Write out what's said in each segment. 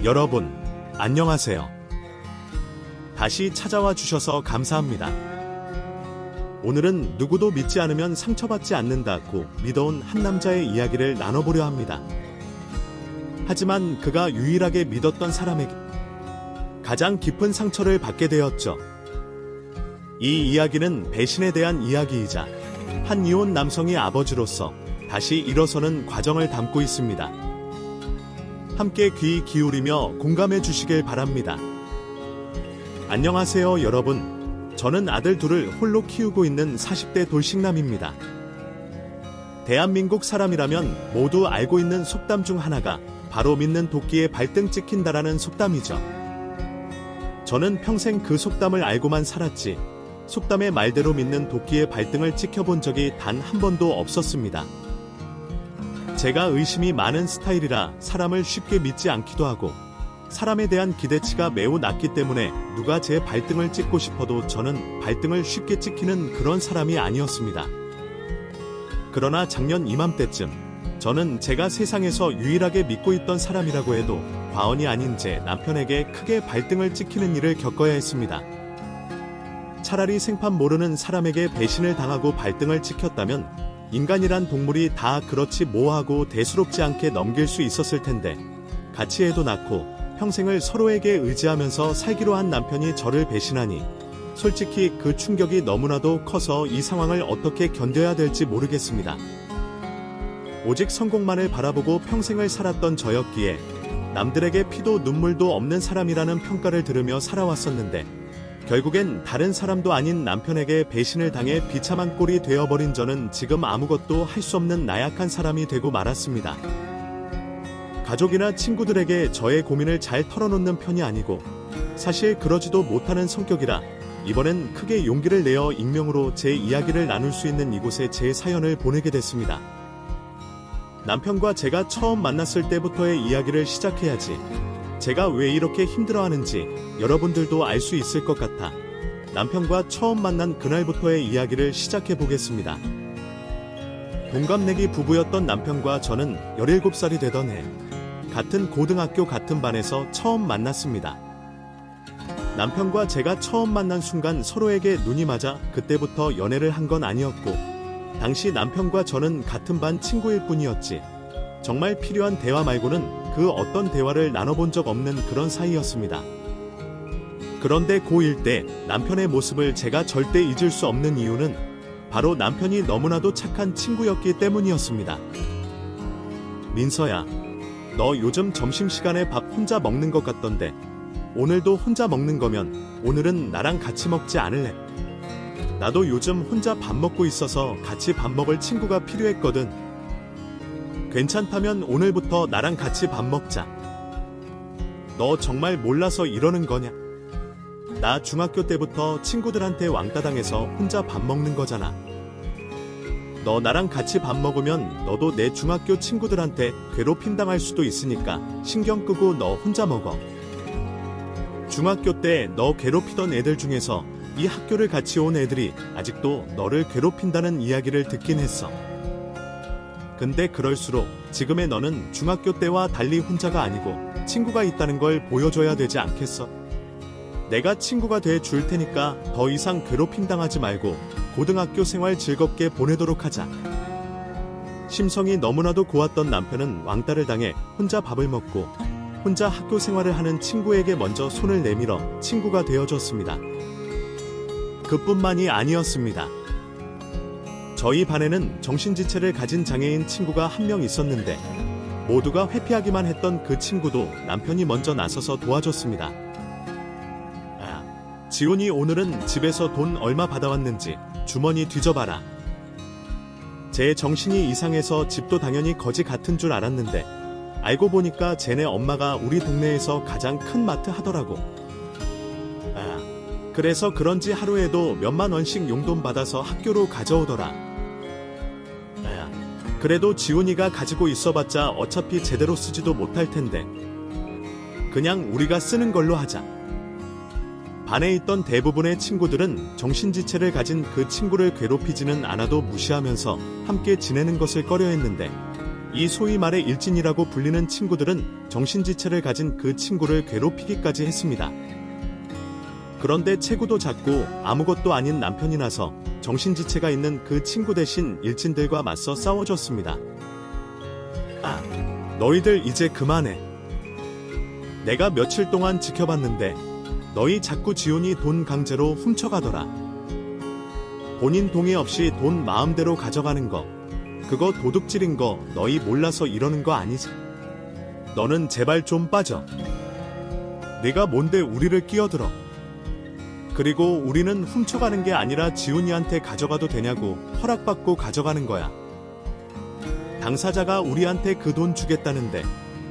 여러분, 안녕하세요. 다시 찾아와 주셔서 감사합니다. 오늘은 누구도 믿지 않으면 상처받지 않는다고 믿어온 한 남자의 이야기를 나눠보려 합니다. 하지만 그가 유일하게 믿었던 사람에게 가장 깊은 상처를 받게 되었죠. 이 이야기는 배신에 대한 이야기이자 한 이혼 남성이 아버지로서 다시 일어서는 과정을 담고 있습니다. 함께 귀 기울이며 공감해 주시길 바랍니다. 안녕하세요, 여러분. 저는 아들 둘을 홀로 키우고 있는 40대 돌싱남입니다. 대한민국 사람이라면 모두 알고 있는 속담 중 하나가 바로 믿는 도끼에 발등 찍힌다라는 속담이죠. 저는 평생 그 속담을 알고만 살았지 속담의 말대로 믿는 도끼에 발등을 찍혀본 적이 단 한 번도 없었습니다. 제가 의심이 많은 스타일이라 사람을 쉽게 믿지 않기도 하고 사람에 대한 기대치가 매우 낮기 때문에 누가 제 발등을 찍고 싶어도 저는 발등을 쉽게 찍히는 그런 사람이 아니었습니다. 그러나 작년 이맘때쯤 저는 제가 세상에서 유일하게 믿고 있던 사람이라고 해도 과언이 아닌 제 남편에게 크게 발등을 찍히는 일을 겪어야 했습니다. 차라리 생판 모르는 사람에게 배신을 당하고 발등을 찍혔다면 인간이란 동물이 다 그렇지 뭐하고 대수롭지 않게 넘길 수 있었을 텐데 같이 애도 낳고 평생을 서로에게 의지하면서 살기로 한 남편이 저를 배신하니 솔직히 그 충격이 너무나도 커서 이 상황을 어떻게 견뎌야 될지 모르겠습니다. 오직 성공만을 바라보고 평생을 살았던 저였기에 남들에게 피도 눈물도 없는 사람이라는 평가를 들으며 살아왔었는데 결국엔 다른 사람도 아닌 남편에게 배신을 당해 비참한 꼴이 되어버린 저는 지금 아무것도 할 수 없는 나약한 사람이 되고 말았습니다. 가족이나 친구들에게 저의 고민을 잘 털어놓는 편이 아니고 사실 그러지도 못하는 성격이라 이번엔 크게 용기를 내어 익명으로 제 이야기를 나눌 수 있는 이곳에 제 사연을 보내게 됐습니다. 남편과 제가 처음 만났을 때부터의 이야기를 시작해야지 제가 왜 이렇게 힘들어하는지 여러분들도 알 수 있을 것 같아 남편과 처음 만난 그날부터의 이야기를 시작해 보겠습니다. 동갑내기 부부였던 남편과 저는 17살이 되던 해 같은 고등학교 같은 반에서 처음 만났습니다. 남편과 제가 처음 만난 순간 서로에게 눈이 맞아 그때부터 연애를 한 건 아니었고 당시 남편과 저는 같은 반 친구일 뿐이었지 정말 필요한 대화 말고는 그 어떤 대화를 나눠본 적 없는 그런 사이였습니다. 그런데 고1 때 남편의 모습을 제가 절대 잊을 수 없는 이유는 바로 남편이 너무나도 착한 친구였기 때문이었습니다. 민서야, 너 요즘 점심시간에 밥 혼자 먹는 것 같던데 오늘도 혼자 먹는 거면 오늘은 나랑 같이 먹지 않을래? 나도 요즘 혼자 밥 먹고 있어서 같이 밥 먹을 친구가 필요했거든. 괜찮다면 오늘부터 나랑 같이 밥 먹자. 너 정말 몰라서 이러는 거냐? 나 중학교 때부터 친구들한테 왕따 당해서 혼자 밥 먹는 거잖아. 너 나랑 같이 밥 먹으면 너도 내 중학교 친구들한테 괴롭힘 당할 수도 있으니까 신경 끄고 너 혼자 먹어. 중학교 때 너 괴롭히던 애들 중에서 이 학교를 같이 온 애들이 아직도 너를 괴롭힌다는 이야기를 듣긴 했어. 근데 그럴수록 지금의 너는 중학교 때와 달리 혼자가 아니고 친구가 있다는 걸 보여줘야 되지 않겠어? 내가 친구가 돼 줄 테니까 더 이상 괴롭힘 당하지 말고 고등학교 생활 즐겁게 보내도록 하자. 심성이 너무나도 고왔던 남편은 왕따를 당해 혼자 밥을 먹고 혼자 학교 생활을 하는 친구에게 먼저 손을 내밀어 친구가 되어줬습니다. 그뿐만이 아니었습니다. 저희 반에는 정신지체를 가진 장애인 친구가 한 명 있었는데 모두가 회피하기만 했던 그 친구도 남편이 먼저 나서서 도와줬습니다. 지훈이 오늘은 집에서 돈 얼마 받아왔는지 주머니 뒤져봐라. 제 정신이 이상해서 집도 당연히 거지 같은 줄 알았는데 알고 보니까 쟤네 엄마가 우리 동네에서 가장 큰 마트 하더라고. 그래서 그런지 하루에도 몇만 원씩 용돈 받아서 학교로 가져오더라. 그래도 지훈이가 가지고 있어봤자 어차피 제대로 쓰지도 못할 텐데 그냥 우리가 쓰는 걸로 하자. 반에 있던 대부분의 친구들은 정신지체를 가진 그 친구를 괴롭히지는 않아도 무시하면서 함께 지내는 것을 꺼려했는데 이 소위 말해 일진이라고 불리는 친구들은 정신지체를 가진 그 친구를 괴롭히기까지 했습니다. 그런데 체구도 작고 아무것도 아닌 남편이 나서 정신지체가 있는 그 친구 대신 일진들과 맞서 싸워줬습니다. 너희들 이제 그만해. 내가 며칠 동안 지켜봤는데 너희 자꾸 지훈이 돈 강제로 훔쳐가더라. 본인 동의 없이 돈 마음대로 가져가는 거, 그거 도둑질인 거 너희 몰라서 이러는 거 아니지? 너는 제발 좀 빠져. 네가 뭔데 우리를 끼어들어. 그리고 우리는 훔쳐가는 게 아니라 지훈이한테 가져가도 되냐고 허락받고 가져가는 거야. 당사자가 우리한테 그 돈 주겠다는데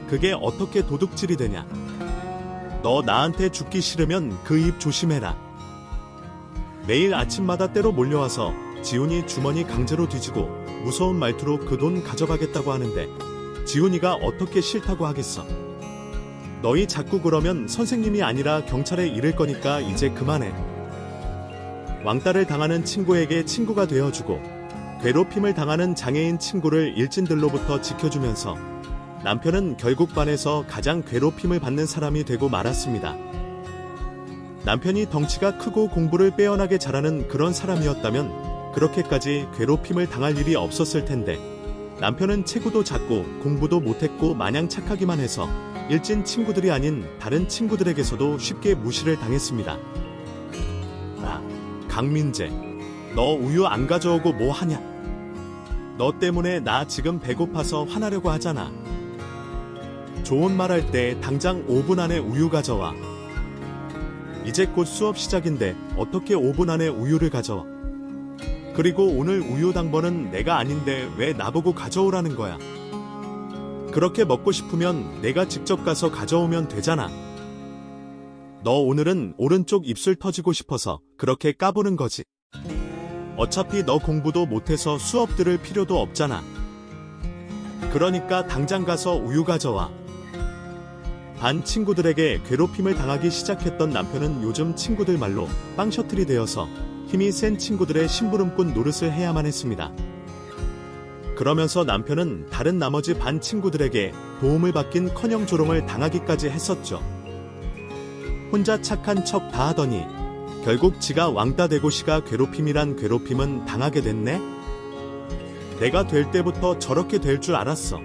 그게 어떻게 도둑질이 되냐. 너 나한테 죽기 싫으면 그 입 조심해라. 매일 아침마다 때로 몰려와서 지훈이 주머니 강제로 뒤지고 무서운 말투로 그 돈 가져가겠다고 하는데 지훈이가 어떻게 싫다고 하겠어. 너희 자꾸 그러면 선생님이 아니라 경찰에 이를 거니까 이제 그만해. 왕따를 당하는 친구에게 친구가 되어주고 괴롭힘을 당하는 장애인 친구를 일진들로부터 지켜주면서 남편은 결국 반에서 가장 괴롭힘을 받는 사람이 되고 말았습니다. 남편이 덩치가 크고 공부를 빼어나게 잘하는 그런 사람이었다면 그렇게까지 괴롭힘을 당할 일이 없었을 텐데 남편은 체구도 작고 공부도 못했고 마냥 착하기만 해서 일진 친구들이 아닌 다른 친구들에게서도 쉽게 무시를 당했습니다. 강민재, 너 우유 안 가져오고 뭐 하냐? 너 때문에 나 지금 배고파서 화나려고 하잖아. 좋은 말 할 때 당장 5분 안에 우유 가져와. 이제 곧 수업 시작인데 어떻게 5분 안에 우유를 가져와? 그리고 오늘 우유 당번은 내가 아닌데 왜 나보고 가져오라는 거야? 그렇게 먹고 싶으면 내가 직접 가서 가져오면 되잖아. 너 오늘은 오른쪽 입술 터지고 싶어서 그렇게 까부는 거지. 어차피 너 공부도 못해서 수업 들을 필요도 없잖아. 그러니까 당장 가서 우유 가져와. 반 친구들에게 괴롭힘을 당하기 시작했던 남편은 요즘 친구들 말로 빵 셔틀이 되어서 힘이 센 친구들의 심부름꾼 노릇을 해야만 했습니다. 그러면서 남편은 다른 나머지 반 친구들에게 도움을 받긴커녕 조롱을 당하기까지 했었죠. 혼자 착한 척 다 하더니 결국 지가 왕따 되고 시가 괴롭힘이란 괴롭힘은 당하게 됐네? 내가 될 때부터 저렇게 될 줄 알았어.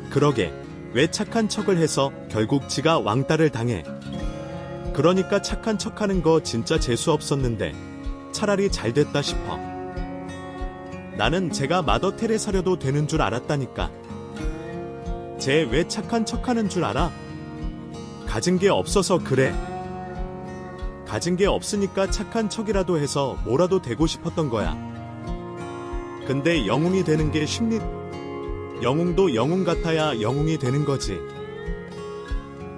그러게 왜 착한 척을 해서 결국 지가 왕따를 당해. 그러니까 착한 척하는 거 진짜 재수 없었는데 차라리 잘 됐다 싶어. 나는 제가 마더 테레사려도 되는 줄 알았다니까. 쟤 왜 착한 척하는 줄 알아? 가진 게 없어서 그래. 가진 게 없으니까 착한 척이라도 해서 뭐라도 되고 싶었던 거야. 근데 영웅이 되는 게 쉽니? 영웅도 영웅 같아야 영웅이 되는 거지.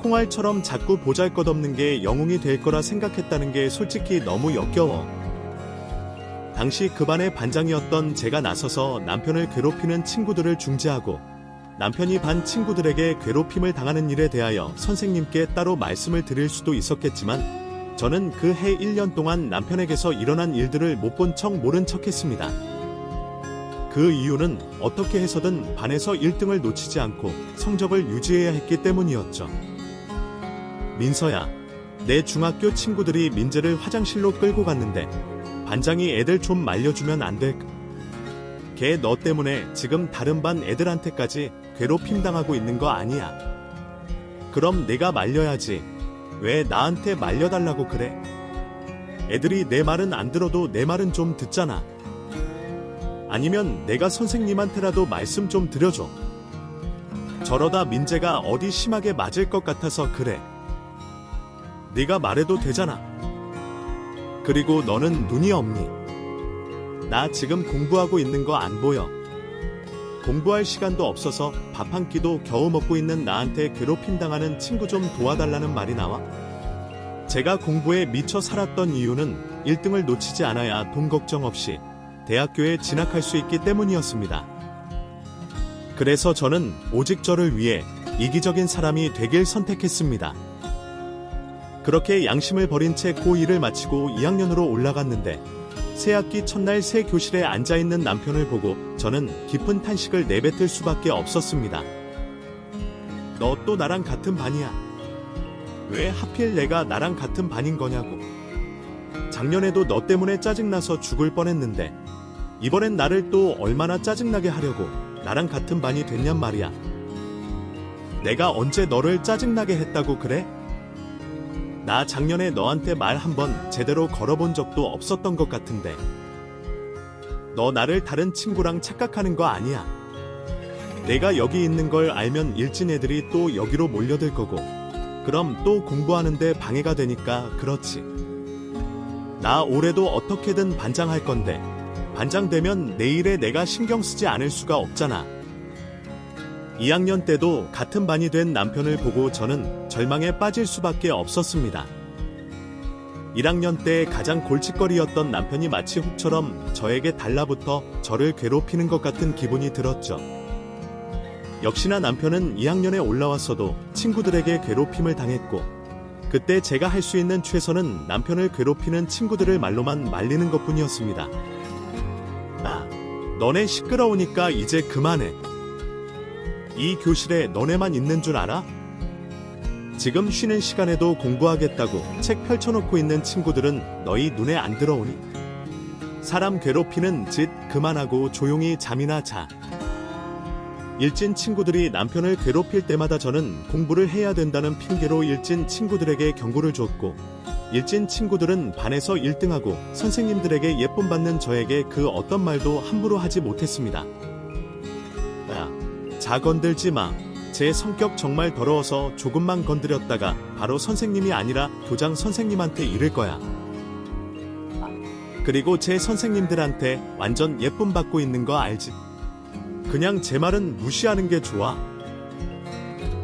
콩알처럼 자꾸 보잘것없는 게 영웅이 될 거라 생각했다는 게 솔직히 너무 역겨워. 당시 그 반의 반장이었던 제가 나서서 남편을 괴롭히는 친구들을 중재하고 남편이 반 친구들에게 괴롭힘을 당하는 일에 대하여 선생님께 따로 말씀을 드릴 수도 있었겠지만 저는 그 해 1년 동안 남편에게서 일어난 일들을 못 본 척 모른 척 했습니다. 그 이유는 어떻게 해서든 반에서 1등을 놓치지 않고 성적을 유지해야 했기 때문이었죠. 민서야, 내 중학교 친구들이 민재를 화장실로 끌고 갔는데 반장이 애들 좀 말려주면 안 될까? 걔 너 때문에 지금 다른 반 애들한테까지 괴롭힘 당하고 있는 거 아니야. 그럼 내가 말려야지. 왜 나한테 말려달라고 그래? 애들이 내 말은 안 들어도 내 말은 좀 듣잖아. 아니면 내가 선생님한테라도 말씀 좀 드려줘. 저러다 민재가 어디 심하게 맞을 것 같아서 그래. 네가 말해도 되잖아. 그리고 너는 눈이 없니? 나 지금 공부하고 있는 거 안 보여. 공부할 시간도 없어서 밥 한 끼도 겨우 먹고 있는 나한테 괴롭힘 당하는 친구 좀 도와달라는 말이 나와? 제가 공부에 미쳐 살았던 이유는 1등을 놓치지 않아야 돈 걱정 없이 대학교에 진학할 수 있기 때문이었습니다. 그래서 저는 오직 저를 위해 이기적인 사람이 되길 선택했습니다. 그렇게 양심을 버린 채 고2를 마치고 2학년으로 올라갔는데 새학기 첫날 새 교실에 앉아있는 남편을 보고 저는 깊은 탄식을 내뱉을 수밖에 없었습니다. 너 또 나랑 같은 반이야. 왜 하필 내가 나랑 같은 반인 거냐고. 작년에도 너 때문에 짜증나서 죽을 뻔했는데 이번엔 나를 또 얼마나 짜증나게 하려고 나랑 같은 반이 됐냔 말이야. 내가 언제 너를 짜증나게 했다고 그래? 나 작년에 너한테 말 한번 제대로 걸어본 적도 없었던 것 같은데. 너 나를 다른 친구랑 착각하는 거 아니야. 내가 여기 있는 걸 알면 일진 애들이 또 여기로 몰려들 거고 그럼 또 공부하는데 방해가 되니까 그렇지. 나 올해도 어떻게든 반장할 건데 반장 되면 내일에 내가 신경 쓰지 않을 수가 없잖아. 2학년 때도 같은 반이 된 남편을 보고 저는 절망에 빠질 수밖에 없었습니다. 1학년 때 가장 골칫거리였던 남편이 마치 훅처럼 저에게 달라붙어 저를 괴롭히는 것 같은 기분이 들었죠. 역시나 남편은 2학년에 올라왔어도 친구들에게 괴롭힘을 당했고 그때 제가 할 수 있는 최선은 남편을 괴롭히는 친구들을 말로만 말리는 것뿐이었습니다. 너네 시끄러우니까 이제 그만해. 이 교실에 너네만 있는 줄 알아? 지금 쉬는 시간에도 공부하겠다고 책 펼쳐놓고 있는 친구들은 너희 눈에 안 들어오니? 사람 괴롭히는 짓 그만하고 조용히 잠이나 자. 일진 친구들이 남편을 괴롭힐 때마다 저는 공부를 해야 된다는 핑계로 일진 친구들에게 경고를 줬고 일진 친구들은 반에서 1등하고 선생님들에게 예쁨 받는 저에게 그 어떤 말도 함부로 하지 못했습니다. 자 건들지 마. 제 성격 정말 더러워서 조금만 건드렸다가 바로 선생님이 아니라 교장 선생님한테 이를 거야. 그리고 제 선생님들한테 완전 예쁨 받고 있는 거 알지? 그냥 제 말은 무시하는 게 좋아.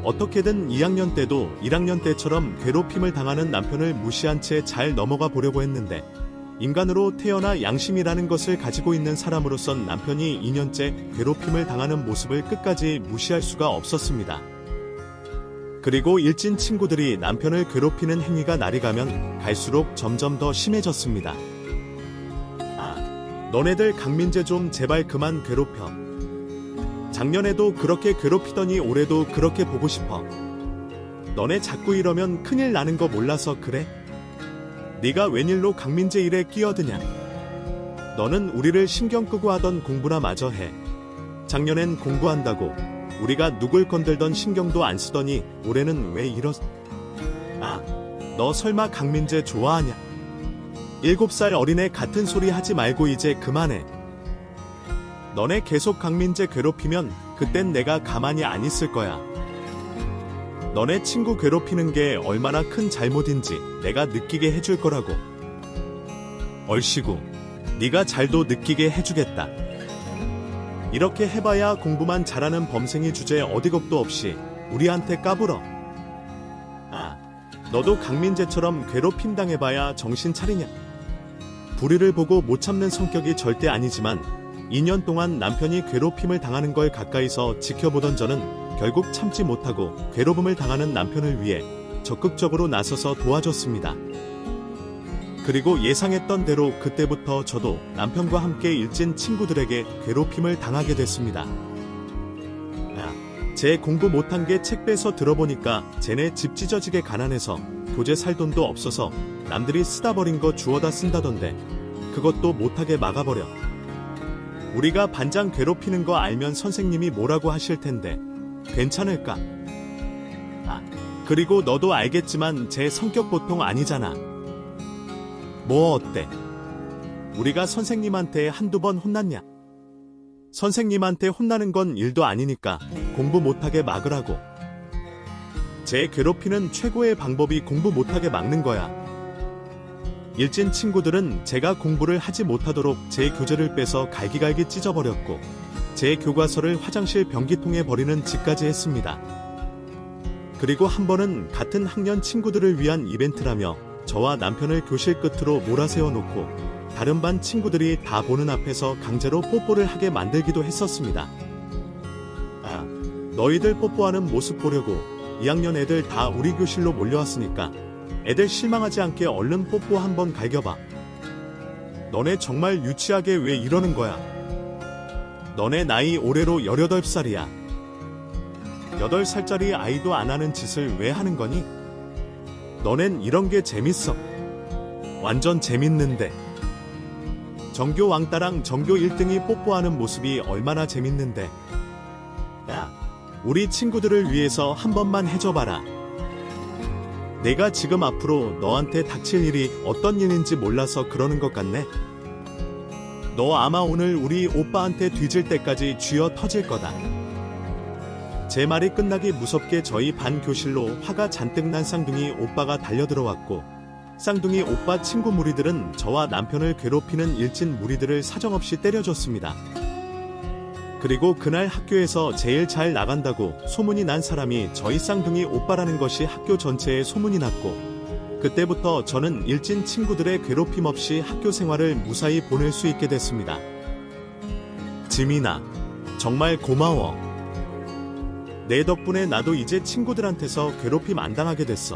어떻게든 2학년 때도 1학년 때처럼 괴롭힘을 당하는 남편을 무시한 채 잘 넘어가 보려고 했는데 인간으로 태어나 양심이라는 것을 가지고 있는 사람으로선 남편이 2년째 괴롭힘을 당하는 모습을 끝까지 무시할 수가 없었습니다. 그리고 일진 친구들이 남편을 괴롭히는 행위가 날이 가면 갈수록 점점 더 심해졌습니다. 너네들 강민재 좀 제발 그만 괴롭혀. 작년에도 그렇게 괴롭히더니 올해도 그렇게 보고 싶어. 너네 자꾸 이러면 큰일 나는 거 몰라서 그래? 네가 웬일로 강민재 일에 끼어드냐? 너는 우리를 신경 끄고 하던 공부나 마저 해. 작년엔 공부한다고 우리가 누굴 건들던 신경도 안 쓰더니 올해는 왜 이러지? 너 설마 강민재 좋아하냐? 7살 어린애 같은 소리 하지 말고 이제 그만해. 너네 계속 강민재 괴롭히면 그땐 내가 가만히 안 있을 거야. 너네 친구 괴롭히는 게 얼마나 큰 잘못인지 내가 느끼게 해줄 거라고. 얼씨구, 네가 잘도 느끼게 해주겠다. 이렇게 해봐야 공부만 잘하는 범생이 주제 어디 겁도 없이 우리한테 까불어. 너도 강민재처럼 괴롭힘 당해봐야 정신 차리냐? 불의를 보고 못 참는 성격이 절대 아니지만 2년 동안 남편이 괴롭힘을 당하는 걸 가까이서 지켜보던 저는 결국 참지 못하고 괴롭힘을 당하는 남편을 위해 적극적으로 나서서 도와줬습니다. 그리고 예상했던 대로 그때부터 저도 남편과 함께 일진 친구들에게 괴롭힘을 당하게 됐습니다. 제 공부 못한 게 책 빼서 들어보니까 쟤네 집 찢어지게 가난해서 교재 살 돈도 없어서 남들이 쓰다 버린 거 주워다 쓴다던데 그것도 못하게 막아버려. 우리가 반장 괴롭히는 거 알면 선생님이 뭐라고 하실 텐데 괜찮을까? 그리고 너도 알겠지만 제 성격 보통 아니잖아. 뭐 어때? 우리가 선생님한테 한두 번 혼났냐? 선생님한테 혼나는 건 일도 아니니까 공부 못하게 막으라고. 제 괴롭히는 최고의 방법이 공부 못하게 막는 거야. 일진 친구들은 제가 공부를 하지 못하도록 제 교재를 빼서 갈기갈기 찢어버렸고 제 교과서를 화장실 변기통에 버리는 짓까지 했습니다. 그리고 한 번은 같은 학년 친구들을 위한 이벤트라며 저와 남편을 교실 끝으로 몰아세워놓고 다른 반 친구들이 다 보는 앞에서 강제로 뽀뽀를 하게 만들기도 했었습니다. 너희들 뽀뽀하는 모습 보려고 2학년 애들 다 우리 교실로 몰려왔으니까 애들 실망하지 않게 얼른 뽀뽀 한번 갈겨봐. 너네 정말 유치하게 왜 이러는 거야? 너네 나이 올해로 18살이야. 8살짜리 아이도 안 하는 짓을 왜 하는 거니? 너넨 이런 게 재밌어. 완전 재밌는데. 전교 왕따랑 전교 1등이 뽀뽀하는 모습이 얼마나 재밌는데. 야, 우리 친구들을 위해서 한 번만 해줘봐라. 내가 지금 앞으로 너한테 닥칠 일이 어떤 일인지 몰라서 그러는 것 같네. 너 아마 오늘 우리 오빠한테 뒤질 때까지 쥐어 터질 거다. 제 말이 끝나기 무섭게 저희 반 교실로 화가 잔뜩 난 쌍둥이 오빠가 달려들어왔고, 쌍둥이 오빠 친구 무리들은 저와 남편을 괴롭히는 일진 무리들을 사정없이 때려줬습니다. 그리고 그날 학교에서 제일 잘 나간다고 소문이 난 사람이 저희 쌍둥이 오빠라는 것이 학교 전체에 소문이 났고, 그때부터 저는 일진 친구들의 괴롭힘 없이 학교 생활을 무사히 보낼 수 있게 됐습니다. 지민아, 정말 고마워. 내 덕분에 나도 이제 친구들한테서 괴롭힘 안 당하게 됐어.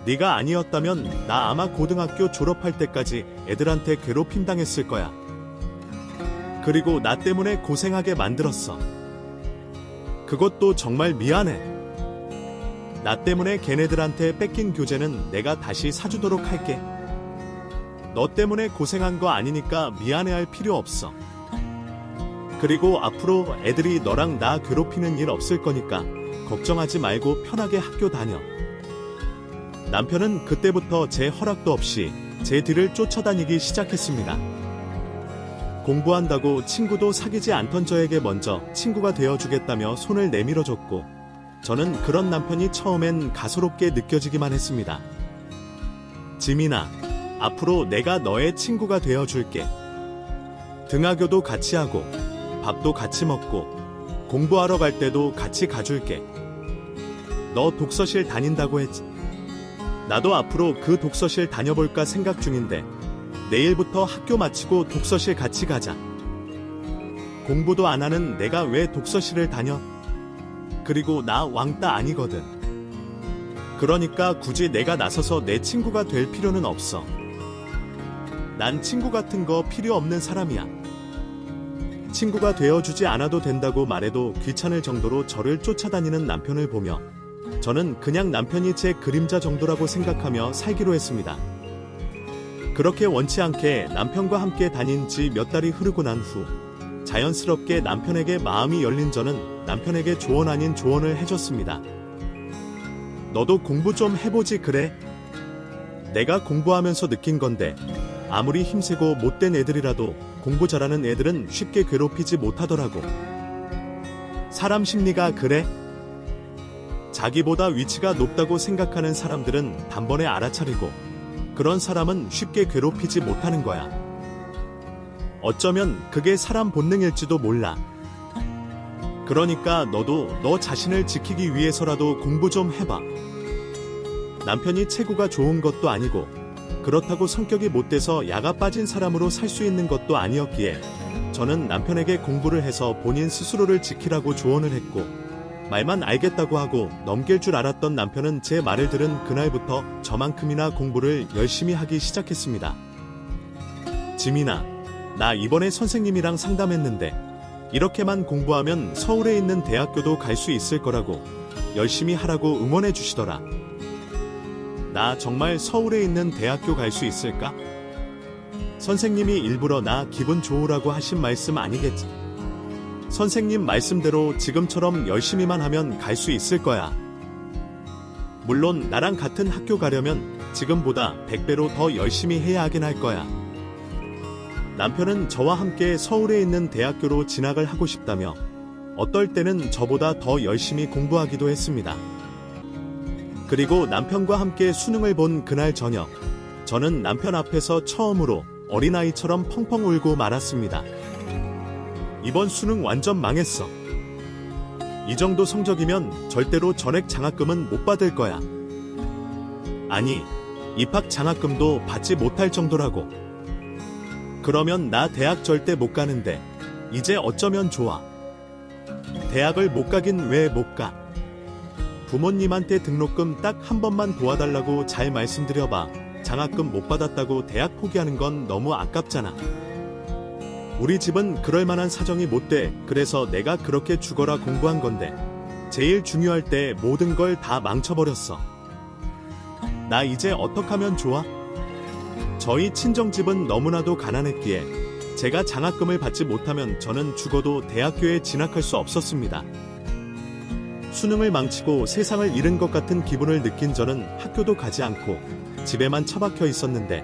네가 아니었다면 나 아마 고등학교 졸업할 때까지 애들한테 괴롭힘 당했을 거야. 그리고 나 때문에 고생하게 만들었어. 그것도 정말 미안해. 나 때문에 걔네들한테 뺏긴 교재는 내가 다시 사주도록 할게. 너 때문에 고생한 거 아니니까 미안해할 필요 없어. 그리고 앞으로 애들이 너랑 나 괴롭히는 일 없을 거니까 걱정하지 말고 편하게 학교 다녀. 남편은 그때부터 제 허락도 없이 제 뒤를 쫓아다니기 시작했습니다. 공부한다고 친구도 사귀지 않던 저에게 먼저 친구가 되어주겠다며 손을 내밀어줬고, 저는 그런 남편이 처음엔 가소롭게 느껴지기만 했습니다. 지민아, 앞으로 내가 너의 친구가 되어줄게. 등하교도 같이 하고, 밥도 같이 먹고, 공부하러 갈 때도 같이 가줄게. 너 독서실 다닌다고 했지? 나도 앞으로 그 독서실 다녀볼까 생각 중인데, 내일부터 학교 마치고 독서실 같이 가자. 공부도 안 하는 내가 왜 독서실을 다녀? 그리고 나 왕따 아니거든. 그러니까 굳이 내가 나서서 내 친구가 될 필요는 없어. 난 친구 같은 거 필요 없는 사람이야. 친구가 되어주지 않아도 된다고 말해도 귀찮을 정도로 저를 쫓아다니는 남편을 보며 저는 그냥 남편이 제 그림자 정도라고 생각하며 살기로 했습니다. 그렇게 원치 않게 남편과 함께 다닌 지 몇 달이 흐르고 난 후 자연스럽게 남편에게 마음이 열린 저는 남편에게 조언 아닌 조언을 해줬습니다. 너도 공부 좀 해보지 그래? 내가 공부하면서 느낀 건데 아무리 힘세고 못된 애들이라도 공부 잘하는 애들은 쉽게 괴롭히지 못하더라고. 사람 심리가 그래? 자기보다 위치가 높다고 생각하는 사람들은 단번에 알아차리고 그런 사람은 쉽게 괴롭히지 못하는 거야. 어쩌면 그게 사람 본능일지도 몰라. 그러니까 너도 너 자신을 지키기 위해서라도 공부 좀 해봐. 남편이 체구가 좋은 것도 아니고 그렇다고 성격이 못돼서 야가 빠진 사람으로 살 수 있는 것도 아니었기에 저는 남편에게 공부를 해서 본인 스스로를 지키라고 조언을 했고, 말만 알겠다고 하고 넘길 줄 알았던 남편은 제 말을 들은 그날부터 저만큼이나 공부를 열심히 하기 시작했습니다. 지민아, 나 이번에 선생님이랑 상담했는데 이렇게만 공부하면 서울에 있는 대학교도 갈 수 있을 거라고 열심히 하라고 응원해 주시더라. 나 정말 서울에 있는 대학교 갈 수 있을까? 선생님이 일부러 나 기분 좋으라고 하신 말씀 아니겠지? 선생님 말씀대로 지금처럼 열심히만 하면 갈 수 있을 거야. 물론 나랑 같은 학교 가려면 지금보다 100배로 더 열심히 해야 하긴 할 거야. 남편은 저와 함께 서울에 있는 대학교로 진학을 하고 싶다며 어떨 때는 저보다 더 열심히 공부하기도 했습니다. 그리고 남편과 함께 수능을 본 그날 저녁, 저는 남편 앞에서 처음으로 어린아이처럼 펑펑 울고 말았습니다. 이번 수능 완전 망했어. 이 정도 성적이면 절대로 전액 장학금은 못 받을 거야. 아니, 입학 장학금도 받지 못할 정도라고. 그러면 나 대학 절대 못 가는데 이제 어쩌면 좋아. 대학을 못 가긴 왜 못 가? 부모님한테 등록금 딱 한 번만 도와달라고 잘 말씀드려봐. 장학금 못 받았다고 대학 포기하는 건 너무 아깝잖아. 우리 집은 그럴 만한 사정이 못 돼. 그래서 내가 그렇게 죽어라 공부한 건데 제일 중요할 때 모든 걸 다 망쳐버렸어. 나 이제 어떡하면 좋아? 저희 친정집은 너무나도 가난했기에 제가 장학금을 받지 못하면 저는 죽어도 대학교에 진학할 수 없었습니다. 수능을 망치고 세상을 잃은 것 같은 기분을 느낀 저는 학교도 가지 않고 집에만 처박혀 있었는데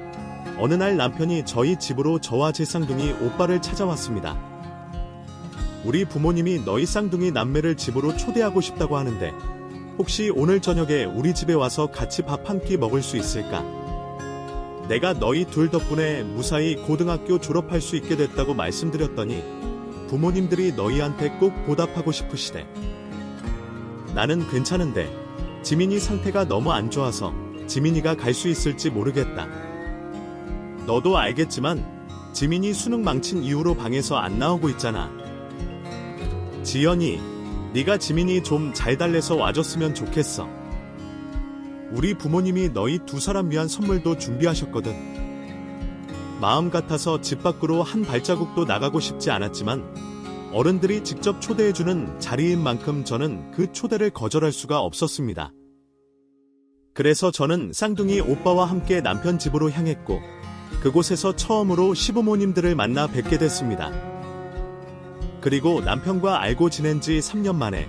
어느 날 남편이 저희 집으로 저와 제 쌍둥이 오빠를 찾아왔습니다. 우리 부모님이 너희 쌍둥이 남매를 집으로 초대하고 싶다고 하는데 혹시 오늘 저녁에 우리 집에 와서 같이 밥 한 끼 먹을 수 있을까? 내가 너희 둘 덕분에 무사히 고등학교 졸업할 수 있게 됐다고 말씀드렸더니 부모님들이 너희한테 꼭 보답하고 싶으시대. 나는 괜찮은데 지민이 상태가 너무 안 좋아서 지민이가 갈 수 있을지 모르겠다. 너도 알겠지만 지민이 수능 망친 이후로 방에서 안 나오고 있잖아. 지연이, 네가 지민이 좀 잘 달래서 와줬으면 좋겠어. 우리 부모님이 너희 두 사람 위한 선물도 준비하셨거든. 마음 같아서 집 밖으로 한 발자국도 나가고 싶지 않았지만 어른들이 직접 초대해주는 자리인 만큼 저는 그 초대를 거절할 수가 없었습니다. 그래서 저는 쌍둥이 오빠와 함께 남편 집으로 향했고 그곳에서 처음으로 시부모님들을 만나 뵙게 됐습니다. 그리고 남편과 알고 지낸 지 3년 만에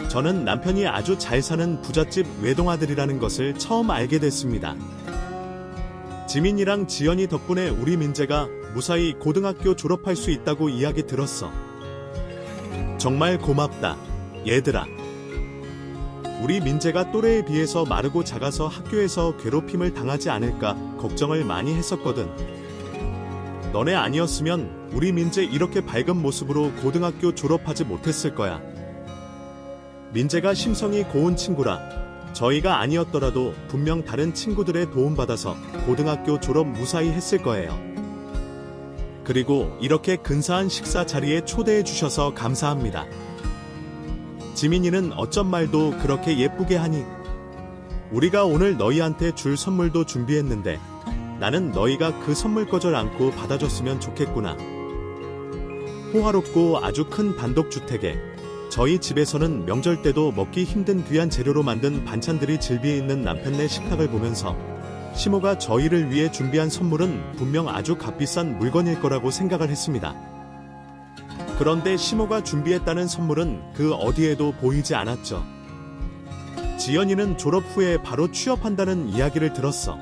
저는 남편이 아주 잘 사는 부잣집 외동아들이라는 것을 처음 알게 됐습니다. 지민이랑 지연이 덕분에 우리 민재가 무사히 고등학교 졸업할 수 있다고 이야기 들었어. 정말 고맙다, 얘들아. 우리 민재가 또래에 비해서 마르고 작아서 학교에서 괴롭힘을 당하지 않을까 걱정을 많이 했었거든. 너네 아니었으면 우리 민재 이렇게 밝은 모습으로 고등학교 졸업하지 못했을 거야. 민재가 심성이 고운 친구라 저희가 아니었더라도 분명 다른 친구들의 도움받아서 고등학교 졸업 무사히 했을 거예요. 그리고 이렇게 근사한 식사 자리에 초대해 주셔서 감사합니다. 지민이는 어쩐 말도 그렇게 예쁘게 하니. 우리가 오늘 너희한테 줄 선물도 준비했는데 나는 너희가 그 선물 거절 않고 받아줬으면 좋겠구나. 호화롭고 아주 큰 단독주택에 저희 집에서는 명절 때도 먹기 힘든 귀한 재료로 만든 반찬들이 즐비해 있는 남편네 식탁을 보면서 시모가 저희를 위해 준비한 선물은 분명 아주 값비싼 물건일 거라고 생각을 했습니다. 그런데 시모가 준비했다는 선물은 그 어디에도 보이지 않았죠. 지연이는 졸업 후에 바로 취업한다는 이야기를 들었어.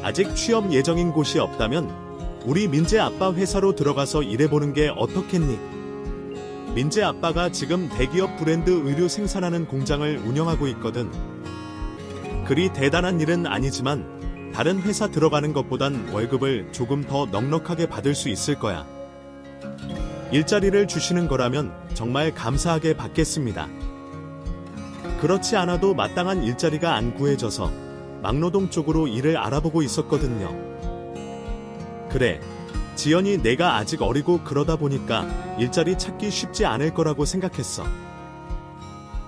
아직 취업 예정인 곳이 없다면 우리 민재 아빠 회사로 들어가서 일해보는 게 어떻겠니? 민재 아빠가 지금 대기업 브랜드 의류 생산하는 공장을 운영하고 있거든. 그리 대단한 일은 아니지만 다른 회사 들어가는 것보단 월급을 조금 더 넉넉하게 받을 수 있을 거야. 일자리를 주시는 거라면 정말 감사하게 받겠습니다. 그렇지 않아도 마땅한 일자리가 안 구해져서 막노동 쪽으로 일을 알아보고 있었거든요. 그래, 지연이 내가 아직 어리고 그러다 보니까 일자리 찾기 쉽지 않을 거라고 생각했어.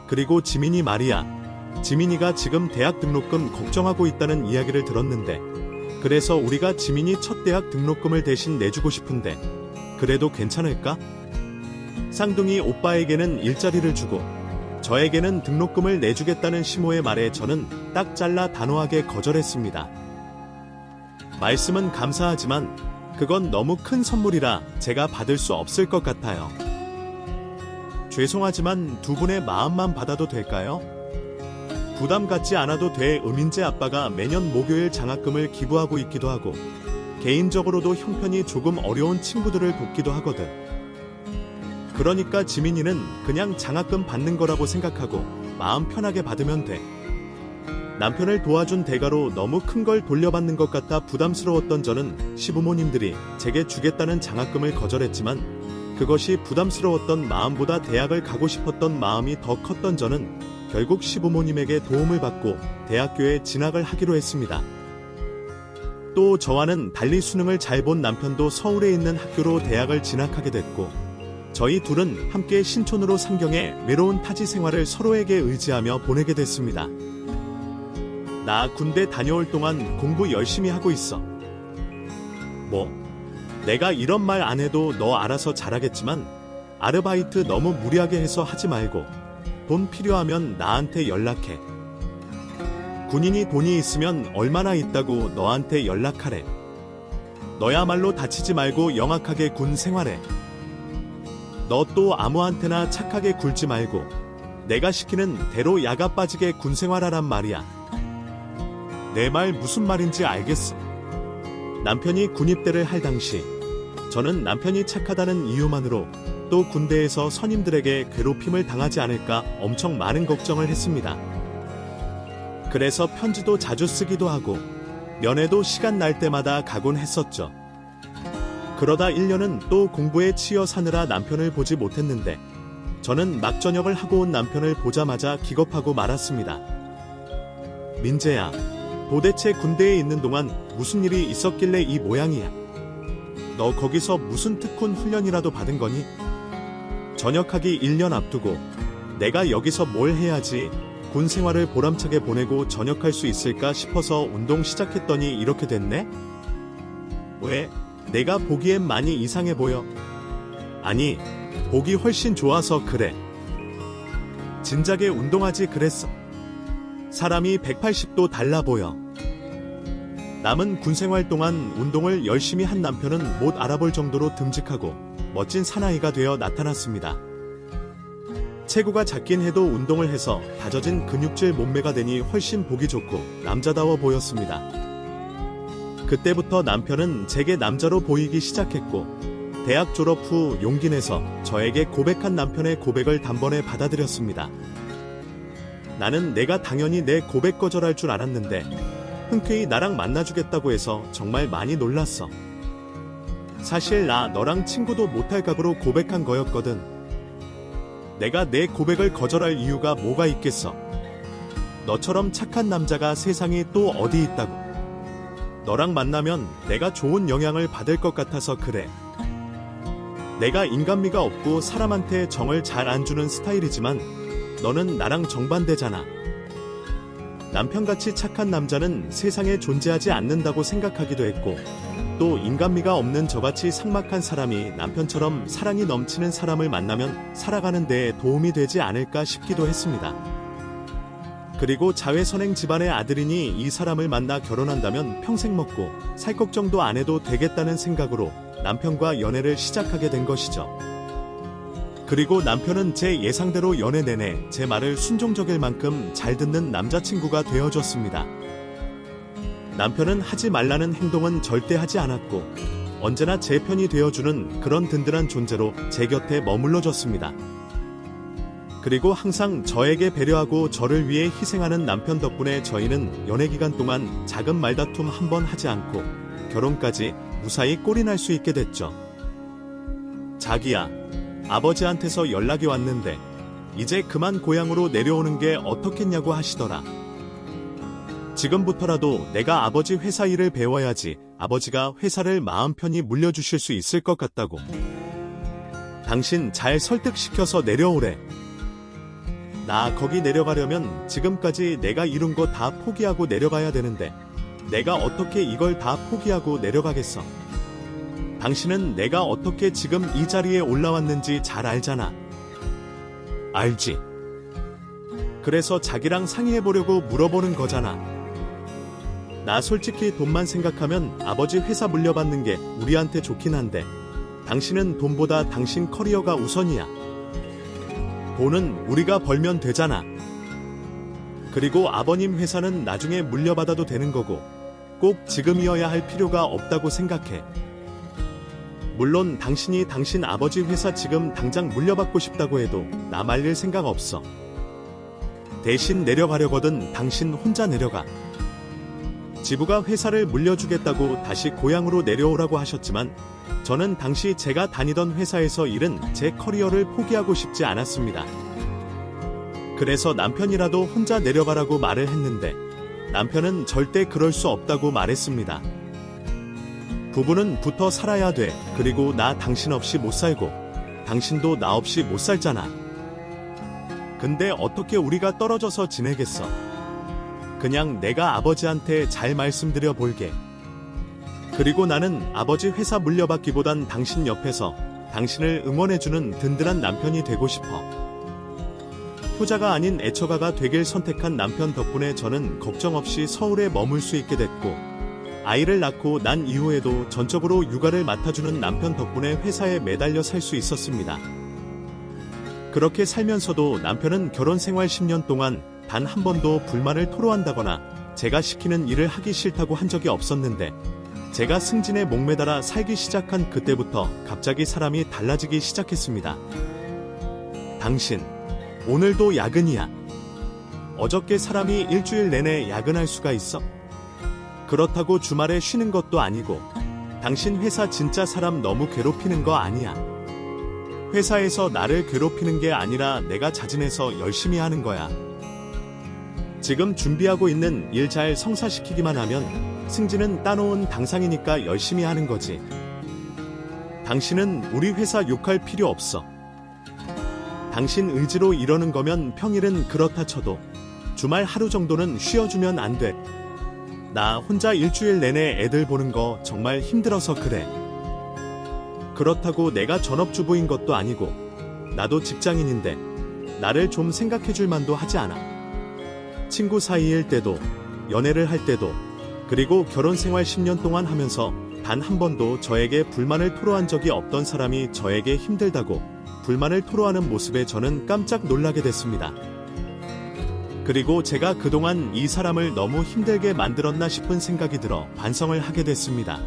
그리고 지민이 말이야. 지민이가 지금 대학 등록금 걱정하고 있다는 이야기를 들었는데 그래서 우리가 지민이 첫 대학 등록금을 대신 내주고 싶은데 그래도 괜찮을까? 쌍둥이 오빠에게는 일자리를 주고 저에게는 등록금을 내주겠다는 시모의 말에 저는 딱 잘라 단호하게 거절했습니다. 말씀은 감사하지만 그건 너무 큰 선물이라 제가 받을 수 없을 것 같아요. 죄송하지만 두 분의 마음만 받아도 될까요? 부담 갖지 않아도 돼. 민재 아빠가 매년 목요일 장학금을 기부하고 있기도 하고 개인적으로도 형편이 조금 어려운 친구들을 돕기도 하거든. 그러니까 지민이는 그냥 장학금 받는 거라고 생각하고 마음 편하게 받으면 돼. 남편을 도와준 대가로 너무 큰 걸 돌려받는 것 같아 부담스러웠던 저는 시부모님들이 제게 주겠다는 장학금을 거절했지만 그것이 부담스러웠던 마음보다 대학을 가고 싶었던 마음이 더 컸던 저는 결국 시부모님에게 도움을 받고 대학교에 진학을 하기로 했습니다. 또 저와는 달리 수능을 잘 본 남편도 서울에 있는 학교로 대학을 진학하게 됐고 저희 둘은 함께 신촌으로 상경해 외로운 타지 생활을 서로에게 의지하며 보내게 됐습니다. 나 군대 다녀올 동안 공부 열심히 하고 있어. 뭐? 내가 이런 말 안 해도 너 알아서 잘하겠지만 아르바이트 너무 무리하게 해서 하지 말고 돈 필요하면 나한테 연락해. 군인이 돈이 있으면 얼마나 있다고 너한테 연락하래. 너야말로 다치지 말고 영악하게 군 생활해. 너 또 아무한테나 착하게 굴지 말고 내가 시키는 대로 야가 빠지게 군 생활하란 말이야. 내 말 무슨 말인지 알겠어. 남편이 군입대를 할 당시 저는 남편이 착하다는 이유만으로 또 군대에서 선임들에게 괴롭힘을 당하지 않을까 엄청 많은 걱정을 했습니다. 그래서 편지도 자주 쓰기도 하고 면회도 시간 날 때마다 가곤 했었죠. 그러다 1년은 또 공부에 치여 사느라 남편을 보지 못했는데 저는 막전역을 하고 온 남편을 보자마자 기겁하고 말았습니다. 민재야, 도대체 군대에 있는 동안 무슨 일이 있었길래 이 모양이야? 너 거기서 무슨 특훈 훈련이라도 받은 거니? 전역하기 1년 앞두고 내가 여기서 뭘 해야지 군 생활을 보람차게 보내고 전역할 수 있을까 싶어서 운동 시작했더니 이렇게 됐네? 왜? 내가 보기엔 많이 이상해 보여. 아니, 보기 훨씬 좋아서 그래. 진작에 운동하지 그랬어. 사람이 180도 달라 보여. 남은 군생활 동안 운동을 열심히 한 남편은 못 알아볼 정도로 듬직하고 멋진 사나이가 되어 나타났습니다. 체구가 작긴 해도 운동을 해서 다져진 근육질 몸매가 되니 훨씬 보기 좋고 남자다워 보였습니다. 그때부터 남편은 제게 남자로 보이기 시작했고 대학 졸업 후 용기 내서 저에게 고백한 남편의 고백을 단번에 받아들였습니다. 나는 내가 당연히 내 고백 거절할 줄 알았는데 흔쾌히 나랑 만나주겠다고 해서 정말 많이 놀랐어. 사실 나 너랑 친구도 못할 각오로 고백한 거였거든. 내가 내 고백을 거절할 이유가 뭐가 있겠어. 너처럼 착한 남자가 세상에 또 어디 있다고. 너랑 만나면 내가 좋은 영향을 받을 것 같아서 그래. 내가 인간미가 없고 사람한테 정을 잘 안 주는 스타일이지만 너는 나랑 정반대잖아. 남편같이 착한 남자는 세상에 존재하지 않는다고 생각하기도 했고 또 인간미가 없는 저같이 삭막한 사람이 남편처럼 사랑이 넘치는 사람을 만나면 살아가는 데에 도움이 되지 않을까 싶기도 했습니다. 그리고 자외선행 집안의 아들이니 이 사람을 만나 결혼한다면 평생 먹고 살 걱정도 안 해도 되겠다는 생각으로 남편과 연애를 시작하게 된 것이죠. 그리고 남편은 제 예상대로 연애 내내 제 말을 순종적일 만큼 잘 듣는 남자친구가 되어줬습니다. 남편은 하지 말라는 행동은 절대 하지 않았고 언제나 제 편이 되어주는 그런 든든한 존재로 제 곁에 머물러줬습니다. 그리고 항상 저에게 배려하고 저를 위해 희생하는 남편 덕분에 저희는 연애 기간 동안 작은 말다툼 한 번 하지 않고 결혼까지 무사히 꼴이 날 수 있게 됐죠. 자기야, 아버지한테서 연락이 왔는데 이제 그만 고향으로 내려오는 게 어떻겠냐고 하시더라. 지금부터라도 내가 아버지 회사 일을 배워야지 아버지가 회사를 마음 편히 물려주실 수 있을 것 같다고. 당신 잘 설득시켜서 내려오래. 나 거기 내려가려면 지금까지 내가 이룬 거 다 포기하고 내려가야 되는데 내가 어떻게 이걸 다 포기하고 내려가겠어. 당신은 내가 어떻게 지금 이 자리에 올라왔는지 잘 알잖아. 알지. 그래서 자기랑 상의해보려고 물어보는 거잖아. 나 솔직히 돈만 생각하면 아버지 회사 물려받는 게 우리한테 좋긴 한데 당신은 돈보다 당신 커리어가 우선이야. 돈은 우리가 벌면 되잖아. 그리고 아버님 회사는 나중에 물려받아도 되는 거고 꼭 지금이어야 할 필요가 없다고 생각해. 물론 당신이 당신 아버지 회사 지금 당장 물려받고 싶다고 해도 나 말릴 생각 없어. 대신 내려가려거든 당신 혼자 내려가. 지부가 회사를 물려주겠다고 다시 고향으로 내려오라고 하셨지만 저는 당시 제가 다니던 회사에서 일은 제 커리어를 포기하고 싶지 않았습니다. 그래서 남편이라도 혼자 내려가라고 말을 했는데 남편은 절대 그럴 수 없다고 말했습니다. 부부는 붙어 살아야 돼. 그리고 나 당신 없이 못 살고 당신도 나 없이 못 살잖아. 근데 어떻게 우리가 떨어져서 지내겠어. 그냥 내가 아버지한테 잘 말씀드려 볼게. 그리고 나는 아버지 회사 물려받기보단 당신 옆에서 당신을 응원해주는 든든한 남편이 되고 싶어. 효자가 아닌 애처가가 되길 선택한 남편 덕분에 저는 걱정 없이 서울에 머물 수 있게 됐고, 아이를 낳고 난 이후에도 전적으로 육아를 맡아주는 남편 덕분에 회사에 매달려 살 수 있었습니다. 그렇게 살면서도 남편은 결혼 생활 10년 동안 단 한 번도 불만을 토로한다거나 제가 시키는 일을 하기 싫다고 한 적이 없었는데, 제가 승진에 목매달아 살기 시작한 그때부터 갑자기 사람이 달라지기 시작했습니다. 당신, 오늘도 야근이야. 어저께 사람이 일주일 내내 야근할 수가 있어? 그렇다고 주말에 쉬는 것도 아니고, 당신 회사 진짜 사람 너무 괴롭히는 거 아니야. 회사에서 나를 괴롭히는 게 아니라 내가 자진해서 열심히 하는 거야. 지금 준비하고 있는 일 잘 성사시키기만 하면 승진은 따놓은 당상이니까 열심히 하는 거지. 당신은 우리 회사 욕할 필요 없어. 당신 의지로 이러는 거면 평일은 그렇다 쳐도 주말 하루 정도는 쉬어주면 안 돼. 나 혼자 일주일 내내 애들 보는 거 정말 힘들어서 그래. 그렇다고 내가 전업주부인 것도 아니고 나도 직장인인데 나를 좀 생각해줄 만도 하지 않아. 친구 사이일 때도, 연애를 할 때도, 그리고 결혼 생활 10년 동안 하면서 단 한 번도 저에게 불만을 토로한 적이 없던 사람이 저에게 힘들다고 불만을 토로하는 모습에 저는 깜짝 놀라게 됐습니다. 그리고 제가 그동안 이 사람을 너무 힘들게 만들었나 싶은 생각이 들어 반성을 하게 됐습니다.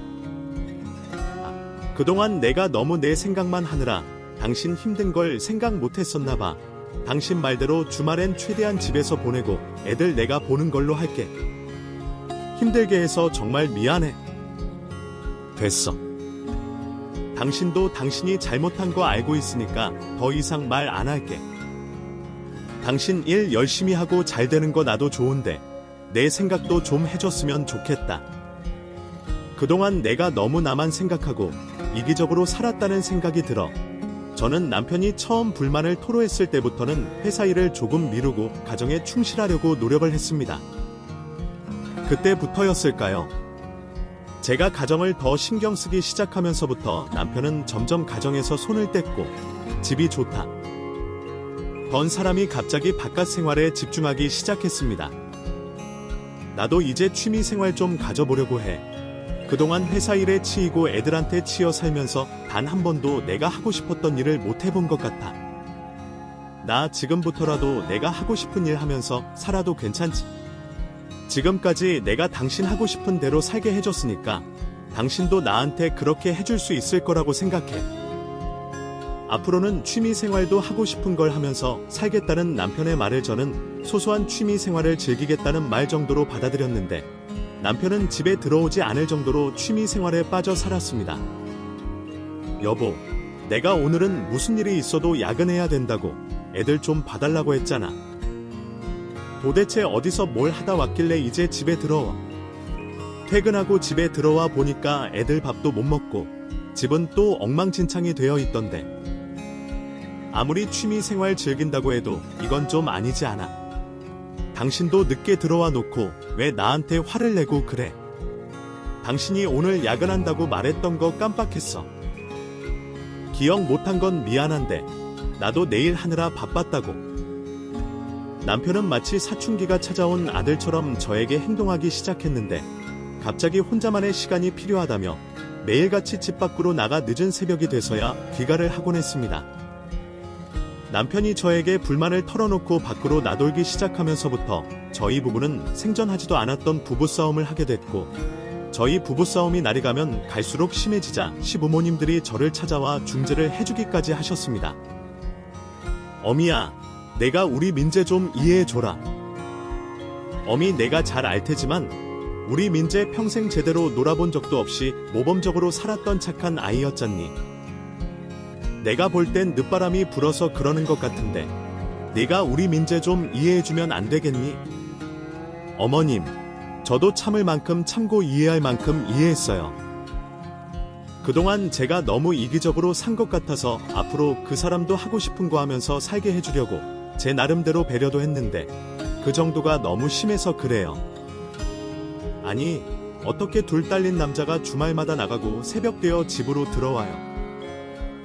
그동안 내가 너무 내 생각만 하느라 당신 힘든 걸 생각 못했었나 봐. 당신 말대로 주말엔 최대한 집에서 보내고 애들 내가 보는 걸로 할게. 힘들게 해서 정말 미안해. 됐어. 당신도 당신이 잘못한 거 알고 있으니까 더 이상 말 안 할게. 당신 일 열심히 하고 잘 되는 거 나도 좋은데 내 생각도 좀 해줬으면 좋겠다. 그동안 내가 너무 나만 생각하고 이기적으로 살았다는 생각이 들어. 저는 남편이 처음 불만을 토로했을 때부터는 회사 일을 조금 미루고 가정에 충실하려고 노력을 했습니다. 그때부터였을까요? 제가 가정을 더 신경 쓰기 시작하면서부터 남편은 점점 가정에서 손을 뗐고 집이 좋다 던 사람이 갑자기 바깥 생활에 집중하기 시작했습니다. 나도 이제 취미 생활 좀 가져보려고 해. 그동안 회사 일에 치이고 애들한테 치여 살면서 단 한 번도 내가 하고 싶었던 일을 못 해본 것 같아. 나 지금부터라도 내가 하고 싶은 일 하면서 살아도 괜찮지? 지금까지 내가 당신 하고 싶은 대로 살게 해줬으니까 당신도 나한테 그렇게 해줄 수 있을 거라고 생각해. 앞으로는 취미 생활도 하고 싶은 걸 하면서 살겠다는 남편의 말을 저는 소소한 취미 생활을 즐기겠다는 말 정도로 받아들였는데, 남편은 집에 들어오지 않을 정도로 취미 생활에 빠져 살았습니다. 여보, 내가 오늘은 무슨 일이 있어도 야근해야 된다고 애들 좀 봐달라고 했잖아. 도대체 어디서 뭘 하다 왔길래 이제 집에 들어와. 퇴근하고 집에 들어와 보니까 애들 밥도 못 먹고 집은 또 엉망진창이 되어 있던데. 아무리 취미 생활 즐긴다고 해도 이건 좀 아니지 않아. 당신도 늦게 들어와 놓고 왜 나한테 화를 내고 그래. 당신이 오늘 야근한다고 말했던 거 깜빡했어. 기억 못한 건 미안한데 나도 내일 하느라 바빴다고. 남편은 마치 사춘기가 찾아온 아들처럼 저에게 행동하기 시작했는데, 갑자기 혼자만의 시간이 필요하다며 매일같이 집 밖으로 나가 늦은 새벽이 돼서야 귀가를 하곤 했습니다. 남편이 저에게 불만을 털어놓고 밖으로 나돌기 시작하면서부터 저희 부부는 생전하지도 않았던 부부싸움을 하게 됐고, 저희 부부싸움이 날이 가면 갈수록 심해지자 시부모님들이 저를 찾아와 중재를 해주기까지 하셨습니다. 어미야, 내가 우리 민재 좀 이해해줘라. 어미, 내가 잘 알테지만 우리 민재 평생 제대로 놀아본 적도 없이 모범적으로 살았던 착한 아이였잖니. 내가 볼 땐 늦바람이 불어서 그러는 것 같은데 네가 우리 민재 좀 이해해주면 안 되겠니? 어머님, 저도 참을 만큼 참고 이해할 만큼 이해했어요. 그동안 제가 너무 이기적으로 산 것 같아서 앞으로 그 사람도 하고 싶은 거 하면서 살게 해주려고 제 나름대로 배려도 했는데, 그 정도가 너무 심해서 그래요. 아니, 어떻게 둘 딸린 남자가 주말마다 나가고 새벽 되어 집으로 들어와요.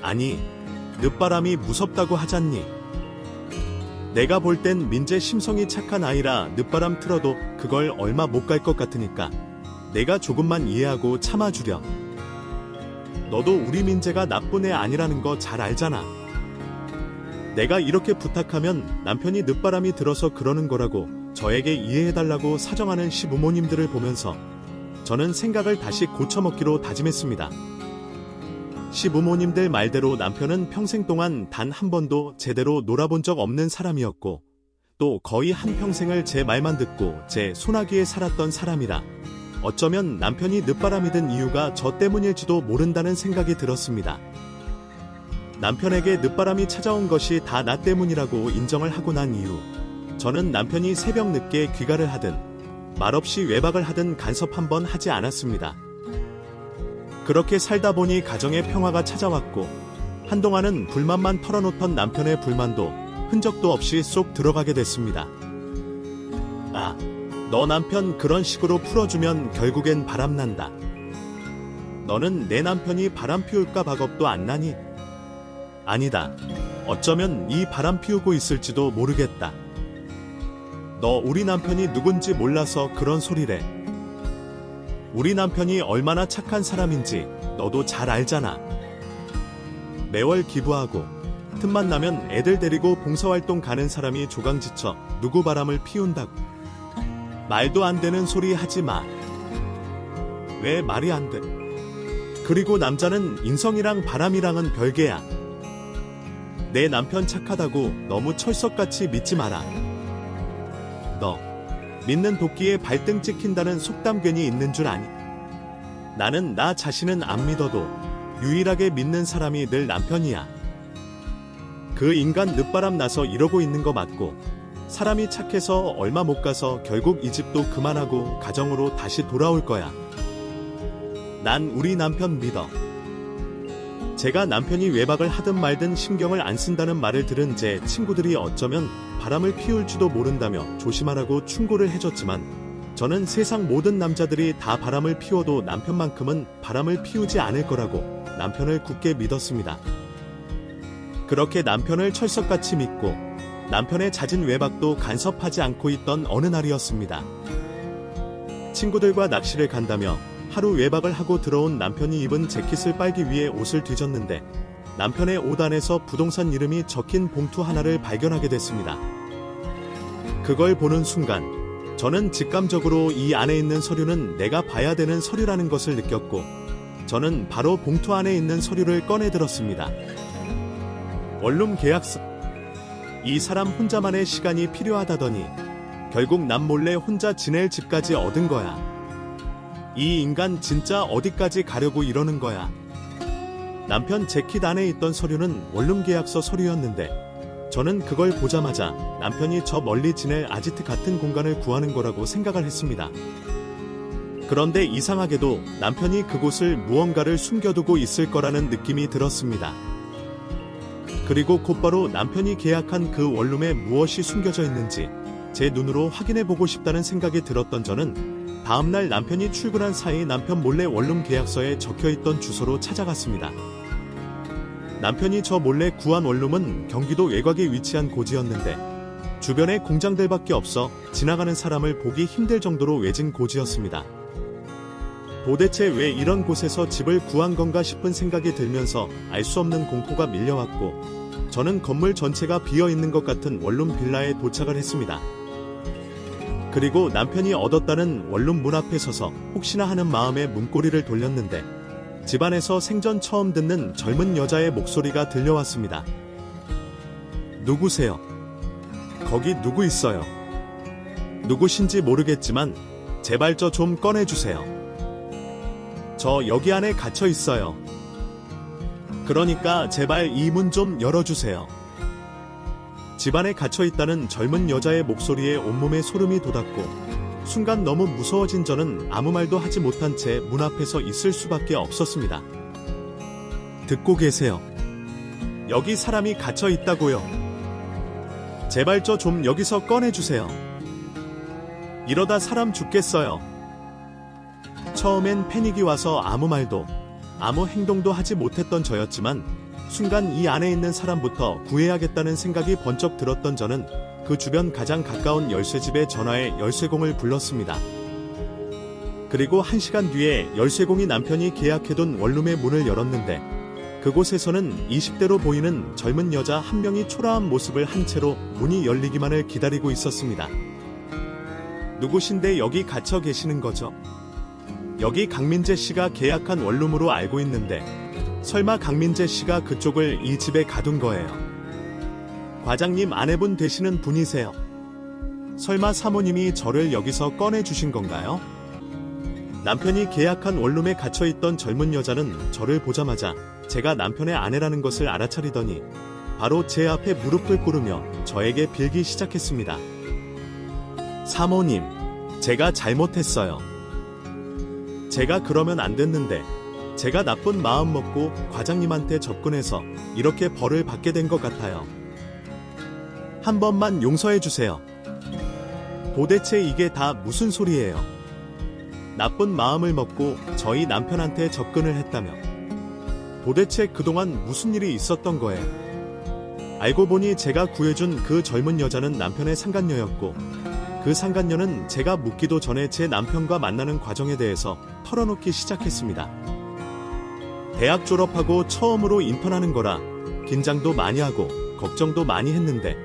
아니, 늦바람이 무섭다고 하잖니. 내가 볼 땐 민재 심성이 착한 아이라 늦바람 틀어도 그걸 얼마 못 갈 것 같으니까 내가 조금만 이해하고 참아주렴. 너도 우리 민재가 나쁜 애 아니라는 거 잘 알잖아. 내가 이렇게 부탁하면 남편이 늦바람이 들어서 그러는 거라고 저에게 이해해달라고 사정하는 시부모님들을 보면서 저는 생각을 다시 고쳐먹기로 다짐했습니다. 시부모님들 말대로 남편은 평생 동안 단 한 번도 제대로 놀아본 적 없는 사람이었고 또 거의 한평생을 제 말만 듣고 제 손아귀에 살았던 사람이라 어쩌면 남편이 늦바람이 든 이유가 저 때문일지도 모른다는 생각이 들었습니다. 남편에게 늦바람이 찾아온 것이 다 나 때문이라고 인정을 하고 난 이후 저는 남편이 새벽 늦게 귀가를 하든 말없이 외박을 하든 간섭 한번 하지 않았습니다. 그렇게 살다 보니 가정의 평화가 찾아왔고 한동안은 불만만 털어놓던 남편의 불만도 흔적도 없이 쏙 들어가게 됐습니다. 아, 너 남편 그런 식으로 풀어주면 결국엔 바람난다. 너는 내 남편이 바람 피울까 봐 겁도 안 나니? 아니다. 어쩌면 이 바람 피우고 있을지도 모르겠다. 너 우리 남편이 누군지 몰라서 그런 소리래. 우리 남편이 얼마나 착한 사람인지 너도 잘 알잖아. 매월 기부하고 틈만 나면 애들 데리고 봉사활동 가는 사람이 조강지쳐 누구 바람을 피운다고. 말도 안 되는 소리 하지 마. 왜 말이 안 돼? 그리고 남자는 인성이랑 바람이랑은 별개야. 내 남편 착하다고 너무 철석같이 믿지 마라. 너 믿는 도끼에 발등 찍힌다는 속담 괜히 있는 줄 아니? 나는 나 자신은 안 믿어도 유일하게 믿는 사람이 늘 남편이야. 그 인간 늦바람 나서 이러고 있는 거 맞고 사람이 착해서 얼마 못 가서 결국 이 집도 그만하고 가정으로 다시 돌아올 거야. 난 우리 남편 믿어. 제가 남편이 외박을 하든 말든 신경을 안 쓴다는 말을 들은 제 친구들이 어쩌면 바람을 피울지도 모른다며 조심하라고 충고를 해줬지만 저는 세상 모든 남자들이 다 바람을 피워도 남편만큼은 바람을 피우지 않을 거라고 남편을 굳게 믿었습니다. 그렇게 남편을 철석같이 믿고 남편의 잦은 외박도 간섭하지 않고 있던 어느 날이었습니다. 친구들과 낚시를 간다며 하루 외박을 하고 들어온 남편이 입은 재킷을 빨기 위해 옷을 뒤졌는데 남편의 옷 안에서 부동산 이름이 적힌 봉투 하나를 발견하게 됐습니다. 그걸 보는 순간 저는 직감적으로 이 안에 있는 서류는 내가 봐야 되는 서류라는 것을 느꼈고 저는 바로 봉투 안에 있는 서류를 꺼내 들었습니다. 원룸 계약서. 이 사람 혼자만의 시간이 필요하다더니 결국 남 몰래 혼자 지낼 집까지 얻은 거야. 이 인간 진짜 어디까지 가려고 이러는 거야. 남편 재킷 안에 있던 서류는 원룸 계약서 서류였는데 저는 그걸 보자마자 남편이 저 멀리 지낼 아지트 같은 공간을 구하는 거라고 생각을 했습니다. 그런데 이상하게도 남편이 그곳을 무언가를 숨겨두고 있을 거라는 느낌이 들었습니다. 그리고 곧바로 남편이 계약한 그 원룸에 무엇이 숨겨져 있는지 제 눈으로 확인해보고 싶다는 생각이 들었던 저는 다음날 남편이 출근한 사이 남편 몰래 원룸 계약서에 적혀있던 주소로 찾아갔습니다. 남편이 저 몰래 구한 원룸은 경기도 외곽에 위치한 고지였는데 주변에 공장들밖에 없어 지나가는 사람을 보기 힘들 정도로 외진 고지였습니다. 도대체 왜 이런 곳에서 집을 구한 건가 싶은 생각이 들면서 알 수 없는 공포가 밀려왔고 저는 건물 전체가 비어있는 것 같은 원룸 빌라에 도착을 했습니다. 그리고 남편이 얻었다는 원룸 문 앞에 서서 혹시나 하는 마음에 문고리를 돌렸는데 집안에서 생전 처음 듣는 젊은 여자의 목소리가 들려왔습니다. 누구세요? 거기 누구 있어요? 누구신지 모르겠지만 제발 저 좀 꺼내주세요. 저 여기 안에 갇혀 있어요. 그러니까 제발 이 문 좀 열어주세요. 집안에 갇혀있다는 젊은 여자의 목소리에 온몸에 소름이 돋았고 순간 너무 무서워진 저는 아무 말도 하지 못한 채 문 앞에 서 있을 수밖에 없었습니다. 듣고 계세요. 여기 사람이 갇혀있다고요. 제발 저 좀 여기서 꺼내주세요. 이러다 사람 죽겠어요. 처음엔 패닉이 와서 아무 말도, 아무 행동도 하지 못했던 저였지만 순간 이 안에 있는 사람부터 구해야겠다는 생각이 번쩍 들었던 저는 그 주변 가장 가까운 열쇠집에 전화해 열쇠공을 불렀습니다. 그리고 1시간 뒤에 열쇠공이 남편이 계약해둔 원룸의 문을 열었는데 그곳에서는 20대로 보이는 젊은 여자 한 명이 초라한 모습을 한 채로 문이 열리기만을 기다리고 있었습니다. 누구신데 여기 갇혀 계시는 거죠? 여기 강민재 씨가 계약한 원룸으로 알고 있는데 설마 강민재 씨가 그쪽을 이 집에 가둔 거예요? 과장님 아내분 되시는 분이세요? 설마 사모님이 저를 여기서 꺼내주신 건가요? 남편이 계약한 원룸에 갇혀있던 젊은 여자는 저를 보자마자 제가 남편의 아내라는 것을 알아차리더니 바로 제 앞에 무릎을 꿇으며 저에게 빌기 시작했습니다. 사모님, 제가 잘못했어요. 제가 그러면 안 됐는데 제가 나쁜 마음 먹고 과장님한테 접근해서 이렇게 벌을 받게 된 것 같아요. 한 번만 용서해 주세요. 도대체 이게 다 무슨 소리예요? 나쁜 마음을 먹고 저희 남편한테 접근을 했다며 도대체 그동안 무슨 일이 있었던 거예요? 알고 보니 제가 구해준 그 젊은 여자는 남편의 상간녀였고 그 상간녀는 제가 묻기도 전에 제 남편과 만나는 과정에 대해서 털어놓기 시작했습니다. 대학 졸업하고 처음으로 인턴하는 거라 긴장도 많이 하고 걱정도 많이 했는데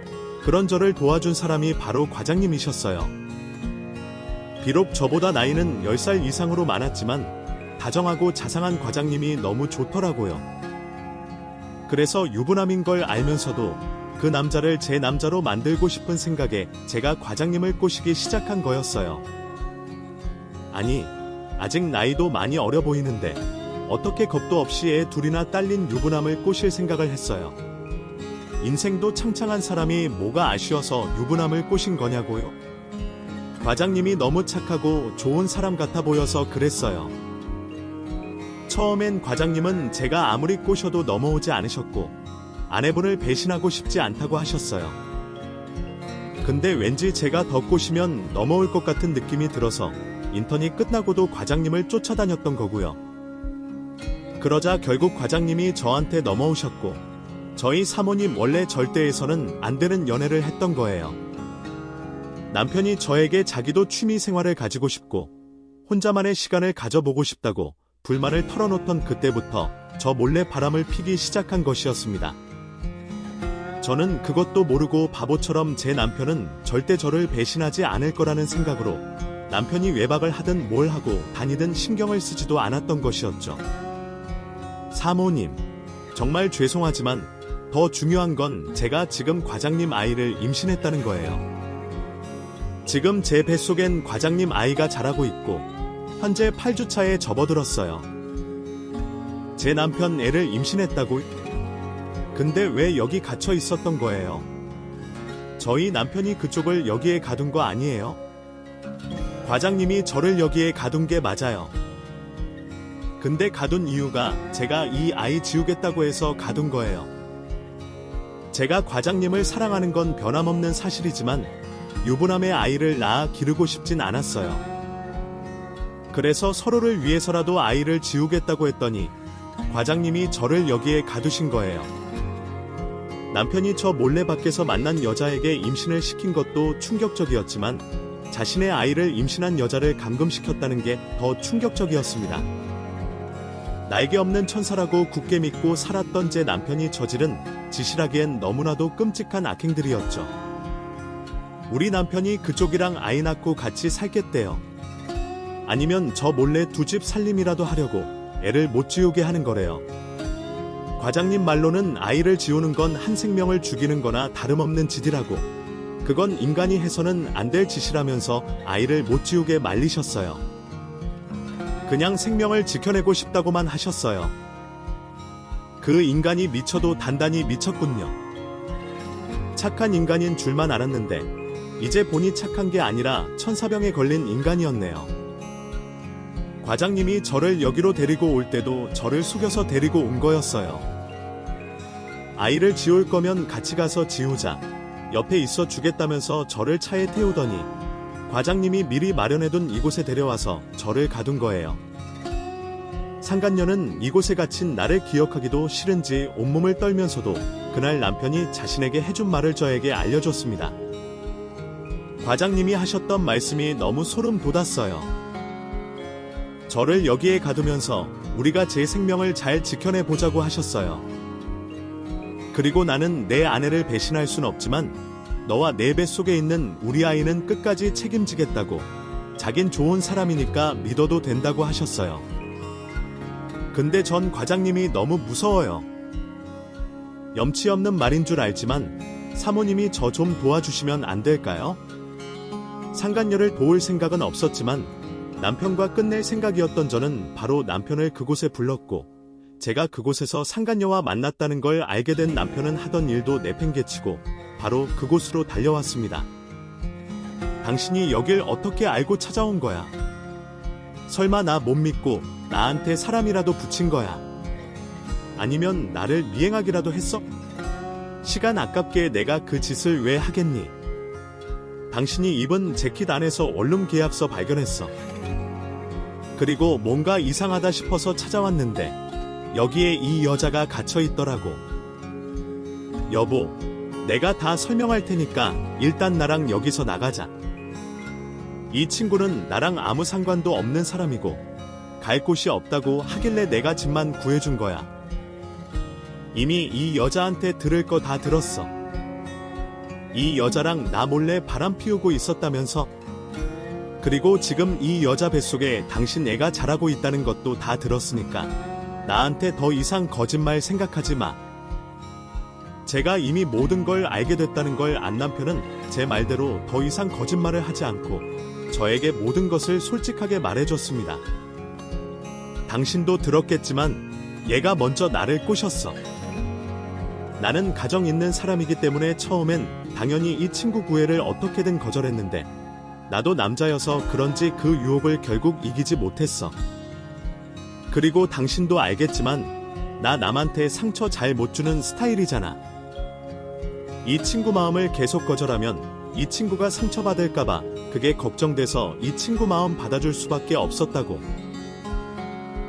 그런 저를 도와준 사람이 바로 과장님이셨어요. 비록 저보다 나이는 10살 이상으로 많았지만 다정하고 자상한 과장님이 너무 좋더라고요. 그래서 유부남인 걸 알면서도 그 남자를 제 남자로 만들고 싶은 생각에 제가 과장님을 꼬시기 시작한 거였어요. 아니, 아직 나이도 많이 어려 보이는데 어떻게 겁도 없이 애 둘이나 딸린 유부남을 꼬실 생각을 했어요. 인생도 창창한 사람이 뭐가 아쉬워서 유부남을 꼬신 거냐고요? 과장님이 너무 착하고 좋은 사람 같아 보여서 그랬어요. 처음엔 과장님은 제가 아무리 꼬셔도 넘어오지 않으셨고 아내분을 배신하고 싶지 않다고 하셨어요. 근데 왠지 제가 더 꼬시면 넘어올 것 같은 느낌이 들어서 인턴이 끝나고도 과장님을 쫓아다녔던 거고요. 그러자 결국 과장님이 저한테 넘어오셨고 저희 사모님 원래 절대에서는 안 되는 연애를 했던 거예요. 남편이 저에게 자기도 취미 생활을 가지고 싶고 혼자만의 시간을 가져보고 싶다고 불만을 털어놓던 그때부터 저 몰래 바람을 피기 시작한 것이었습니다. 저는 그것도 모르고 바보처럼 제 남편은 절대 저를 배신하지 않을 거라는 생각으로 남편이 외박을 하든 뭘 하고 다니든 신경을 쓰지도 않았던 것이었죠. 사모님, 정말 죄송하지만 더 중요한 건 제가 지금 과장님 아이를 임신했다는 거예요. 지금 제 뱃속엔 과장님 아이가 자라고 있고 현재 8주차에 접어들었어요. 제 남편 애를 임신했다고요? 근데 왜 여기 갇혀 있었던 거예요? 저희 남편이 그쪽을 여기에 가둔 거 아니에요? 과장님이 저를 여기에 가둔 게 맞아요. 근데 가둔 이유가 제가 이 아이 지우겠다고 해서 가둔 거예요. 제가 과장님을 사랑하는 건 변함없는 사실이지만 유부남의 아이를 낳아 기르고 싶진 않았어요. 그래서 서로를 위해서라도 아이를 지우겠다고 했더니 과장님이 저를 여기에 가두신 거예요. 남편이 저 몰래 밖에서 만난 여자에게 임신을 시킨 것도 충격적이었지만 자신의 아이를 임신한 여자를 감금시켰다는 게 더 충격적이었습니다. 날개 없는 천사라고 굳게 믿고 살았던 제 남편이 저지른 짓이라기엔 너무나도 끔찍한 악행들이었죠. 우리 남편이 그쪽이랑 아이 낳고 같이 살겠대요. 아니면 저 몰래 두 집 살림이라도 하려고 애를 못 지우게 하는 거래요. 과장님 말로는 아이를 지우는 건 한 생명을 죽이는 거나 다름없는 짓이라고. 그건 인간이 해서는 안 될 짓이라면서 아이를 못 지우게 말리셨어요. 그냥 생명을 지켜내고 싶다고만 하셨어요. 그 인간이 미쳐도 단단히 미쳤군요. 착한 인간인 줄만 알았는데 이제 보니 착한 게 아니라 천사병에 걸린 인간이었네요. 과장님이 저를 여기로 데리고 올 때도 저를 속여서 데리고 온 거였어요. 아이를 지울 거면 같이 가서 지우자. 옆에 있어 주겠다면서 저를 차에 태우더니 과장님이 미리 마련해둔 이곳에 데려와서 저를 가둔 거예요. 상간녀는 이곳에 갇힌 나를 기억하기도 싫은지 온몸을 떨면서도 그날 남편이 자신에게 해준 말을 저에게 알려줬습니다. 과장님이 하셨던 말씀이 너무 소름 돋았어요. 저를 여기에 가두면서 우리가 제 생명을 잘 지켜내보자고 하셨어요. 그리고 나는 내 아내를 배신할 순 없지만 너와 내 뱃속에 있는 우리 아이는 끝까지 책임지겠다고, 자긴 좋은 사람이니까 믿어도 된다고 하셨어요. 근데 전 과장님이 너무 무서워요. 염치 없는 말인 줄 알지만 사모님이 저 좀 도와주시면 안 될까요? 상간녀를 도울 생각은 없었지만 남편과 끝낼 생각이었던 저는 바로 남편을 그곳에 불렀고, 제가 그곳에서 상간녀와 만났다는 걸 알게 된 남편은 하던 일도 내팽개치고 바로 그곳으로 달려왔습니다. 당신이 여길 어떻게 알고 찾아온 거야? 설마 나 못 믿고 나한테 사람이라도 붙인 거야? 아니면 나를 미행하기라도 했어? 시간 아깝게 내가 그 짓을 왜 하겠니? 당신이 입은 재킷 안에서 원룸 계약서 발견했어. 그리고 뭔가 이상하다 싶어서 찾아왔는데 여기에 이 여자가 갇혀 있더라고. 여보, 내가 다 설명할 테니까 일단 나랑 여기서 나가자. 이 친구는 나랑 아무 상관도 없는 사람이고 갈 곳이 없다고 하길래 내가 집만 구해준 거야. 이미 이 여자한테 들을 거 다 들었어. 이 여자랑 나 몰래 바람 피우고 있었다면서? 그리고 지금 이 여자 뱃속에 당신 애가 자라고 있다는 것도 다 들었으니까 나한테 더 이상 거짓말 생각하지 마. 제가 이미 모든 걸 알게 됐다는 걸 안 남편은 제 말대로 더 이상 거짓말을 하지 않고 저에게 모든 것을 솔직하게 말해줬습니다. 당신도 들었겠지만 얘가 먼저 나를 꼬셨어. 나는 가정 있는 사람이기 때문에 처음엔 당연히 이 친구 구애를 어떻게든 거절했는데 나도 남자여서 그런지 그 유혹을 결국 이기지 못했어. 그리고 당신도 알겠지만 나 남한테 상처 잘 못 주는 스타일이잖아. 이 친구 마음을 계속 거절하면 이 친구가 상처받을까봐 그게 걱정돼서 이 친구 마음 받아줄 수밖에 없었다고.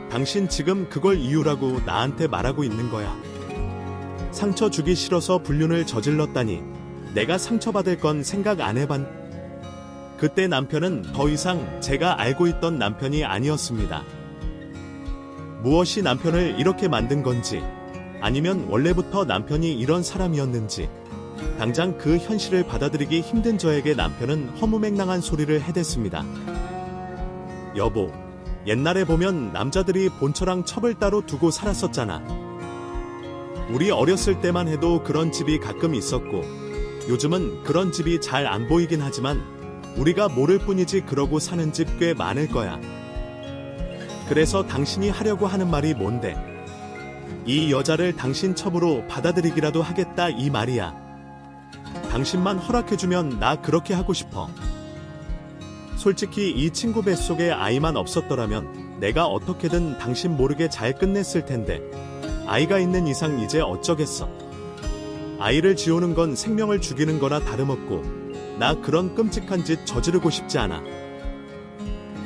당신 지금 그걸 이유라고 나한테 말하고 있는 거야. 상처 주기 싫어서 불륜을 저질렀다니 내가 상처받을 건 생각 안 해봤. 그때 남편은 더 이상 제가 알고 있던 남편이 아니었습니다. 무엇이 남편을 이렇게 만든 건지, 아니면 원래부터 남편이 이런 사람이었는지, 당장 그 현실을 받아들이기 힘든 저에게 남편은 허무맹랑한 소리를 해댔습니다. 여보, 옛날에 보면 남자들이 본처랑 첩을 따로 두고 살았었잖아. 우리 어렸을 때만 해도 그런 집이 가끔 있었고 요즘은 그런 집이 잘 안 보이긴 하지만 우리가 모를 뿐이지 그러고 사는 집 꽤 많을 거야. 그래서 당신이 하려고 하는 말이 뭔데? 이 여자를 당신 첩으로 받아들이기라도 하겠다 이 말이야. 당신만 허락해주면 나 그렇게 하고 싶어. 솔직히 이 친구 뱃속에 아이만 없었더라면 내가 어떻게든 당신 모르게 잘 끝냈을 텐데 아이가 있는 이상 이제 어쩌겠어. 아이를 지우는 건 생명을 죽이는 거나 다름없고 나 그런 끔찍한 짓 저지르고 싶지 않아.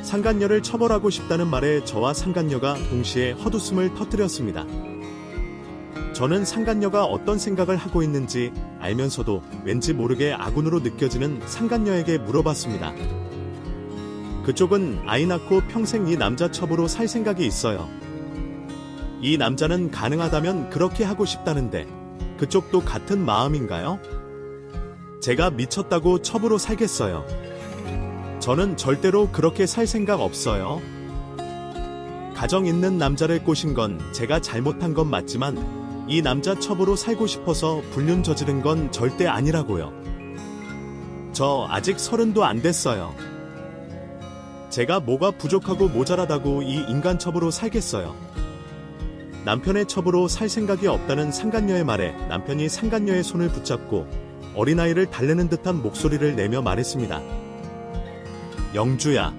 상간녀를 처벌하고 싶다는 말에 저와 상간녀가 동시에 헛웃음을 터뜨렸습니다. 저는 상간녀가 어떤 생각을 하고 있는지 알면서도 왠지 모르게 아군으로 느껴지는 상간녀에게 물어봤습니다. 그쪽은 아이 낳고 평생 이 남자 첩으로 살 생각이 있어요. 이 남자는 가능하다면 그렇게 하고 싶다는데 그쪽도 같은 마음인가요? 제가 미쳤다고 첩으로 살겠어요. 저는 절대로 그렇게 살 생각 없어요. 가정 있는 남자를 꼬신 건 제가 잘못한 건 맞지만 이 남자 첩으로 살고 싶어서 불륜 저지른 건 절대 아니라고요. 저 아직 30도 안 됐어요. 제가 뭐가 부족하고 모자라다고 이 인간 첩으로 살겠어요. 남편의 첩으로 살 생각이 없다는 상간녀의 말에 남편이 상간녀의 손을 붙잡고 어린아이를 달래는 듯한 목소리를 내며 말했습니다. 영주야,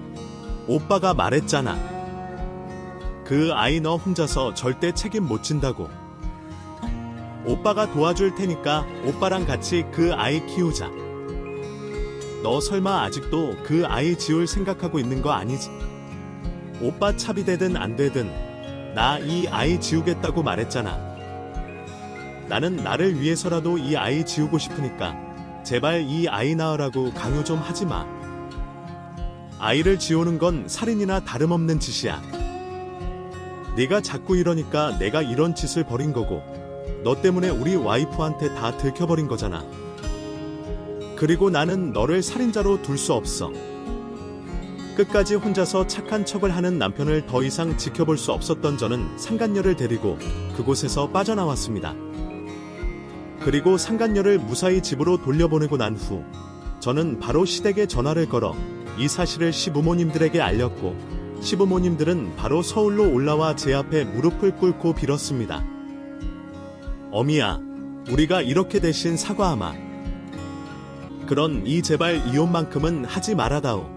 오빠가 말했잖아. 그 아이 너 혼자서 절대 책임 못 진다고. 오빠가 도와줄 테니까 오빠랑 같이 그 아이 키우자. 너 설마 아직도 그 아이 지울 생각하고 있는 거 아니지? 오빠 차비 되든 안 되든 나 이 아이 지우겠다고 말했잖아. 나는 나를 위해서라도 이 아이 지우고 싶으니까 제발 이 아이 낳으라고 강요 좀 하지 마. 아이를 지우는 건 살인이나 다름없는 짓이야. 네가 자꾸 이러니까 내가 이런 짓을 벌인 거고 너 때문에 우리 와이프한테 다 들켜버린 거잖아. 그리고 나는 너를 살인자로 둘 수 없어. 끝까지 혼자서 착한 척을 하는 남편을 더 이상 지켜볼 수 없었던 저는 상간녀를 데리고 그곳에서 빠져나왔습니다. 그리고 상간녀를 무사히 집으로 돌려보내고 난 후 저는 바로 시댁에 전화를 걸어 이 사실을 시부모님들에게 알렸고 시부모님들은 바로 서울로 올라와 제 앞에 무릎을 꿇고 빌었습니다. 어미야, 우리가 이렇게 대신 사과하마. 그런 이 제발 이혼만큼은 하지 말아다오.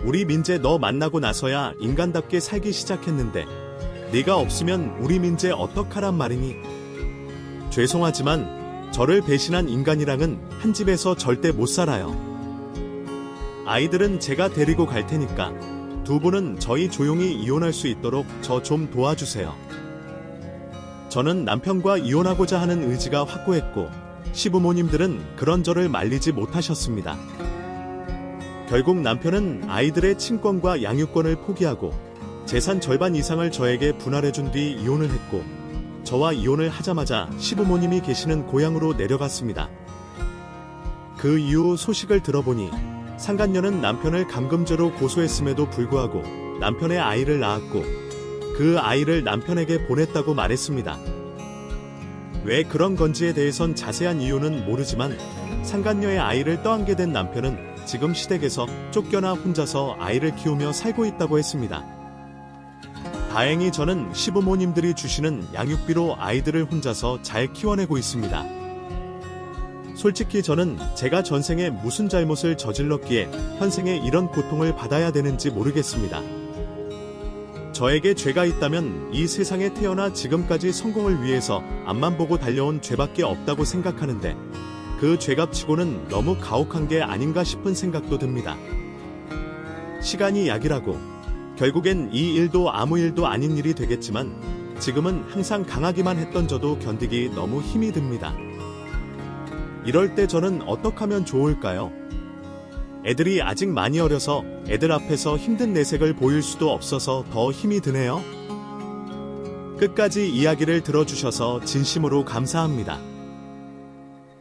우리 민재 너 만나고 나서야 인간답게 살기 시작했는데 네가 없으면 우리 민재 어떡하란 말이니? 죄송하지만 저를 배신한 인간이랑은 한 집에서 절대 못 살아요. 아이들은 제가 데리고 갈 테니까 두 분은 저희 조용히 이혼할 수 있도록 저 좀 도와주세요. 저는 남편과 이혼하고자 하는 의지가 확고했고 시부모님들은 그런 저를 말리지 못하셨습니다. 결국 남편은 아이들의 친권과 양육권을 포기하고 재산 절반 이상을 저에게 분할해준 뒤 이혼을 했고 저와 이혼을 하자마자 시부모님이 계시는 고향으로 내려갔습니다. 그 이후 소식을 들어보니 상간녀는 남편을 감금죄로 고소했음에도 불구하고 남편의 아이를 낳았고 그 아이를 남편에게 보냈다고 말했습니다. 왜 그런 건지에 대해선 자세한 이유는 모르지만 상간녀의 아이를 떠안게 된 남편은 지금 시댁에서 쫓겨나 혼자서 아이를 키우며 살고 있다고 했습니다. 다행히 저는 시부모님들이 주시는 양육비로 아이들을 혼자서 잘 키워내고 있습니다. 솔직히 저는 제가 전생에 무슨 잘못을 저질렀기에 현생에 이런 고통을 받아야 되는지 모르겠습니다. 저에게 죄가 있다면 이 세상에 태어나 지금까지 성공을 위해서 앞만 보고 달려온 죄밖에 없다고 생각하는데 그 죄값치고는 너무 가혹한 게 아닌가 싶은 생각도 듭니다. 시간이 약이라고 결국엔 이 일도 아무 일도 아닌 일이 되겠지만 지금은 항상 강하기만 했던 저도 견디기 너무 힘이 듭니다. 이럴 때 저는 어떻게 하면 좋을까요? 애들이 아직 많이 어려서 애들 앞에서 힘든 내색을 보일 수도 없어서 더 힘이 드네요. 끝까지 이야기를 들어주셔서 진심으로 감사합니다.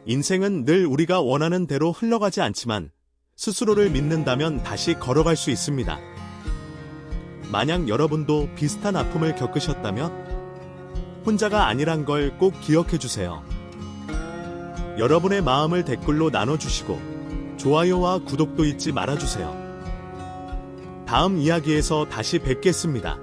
인생은 늘 우리가 원하는 대로 흘러가지 않지만 스스로를 믿는다면 다시 걸어갈 수 있습니다. 만약 여러분도 비슷한 아픔을 겪으셨다면 혼자가 아니란 걸 꼭 기억해주세요. 여러분의 마음을 댓글로 나눠주시고 좋아요와 구독도 잊지 말아주세요. 다음 이야기에서 다시 뵙겠습니다.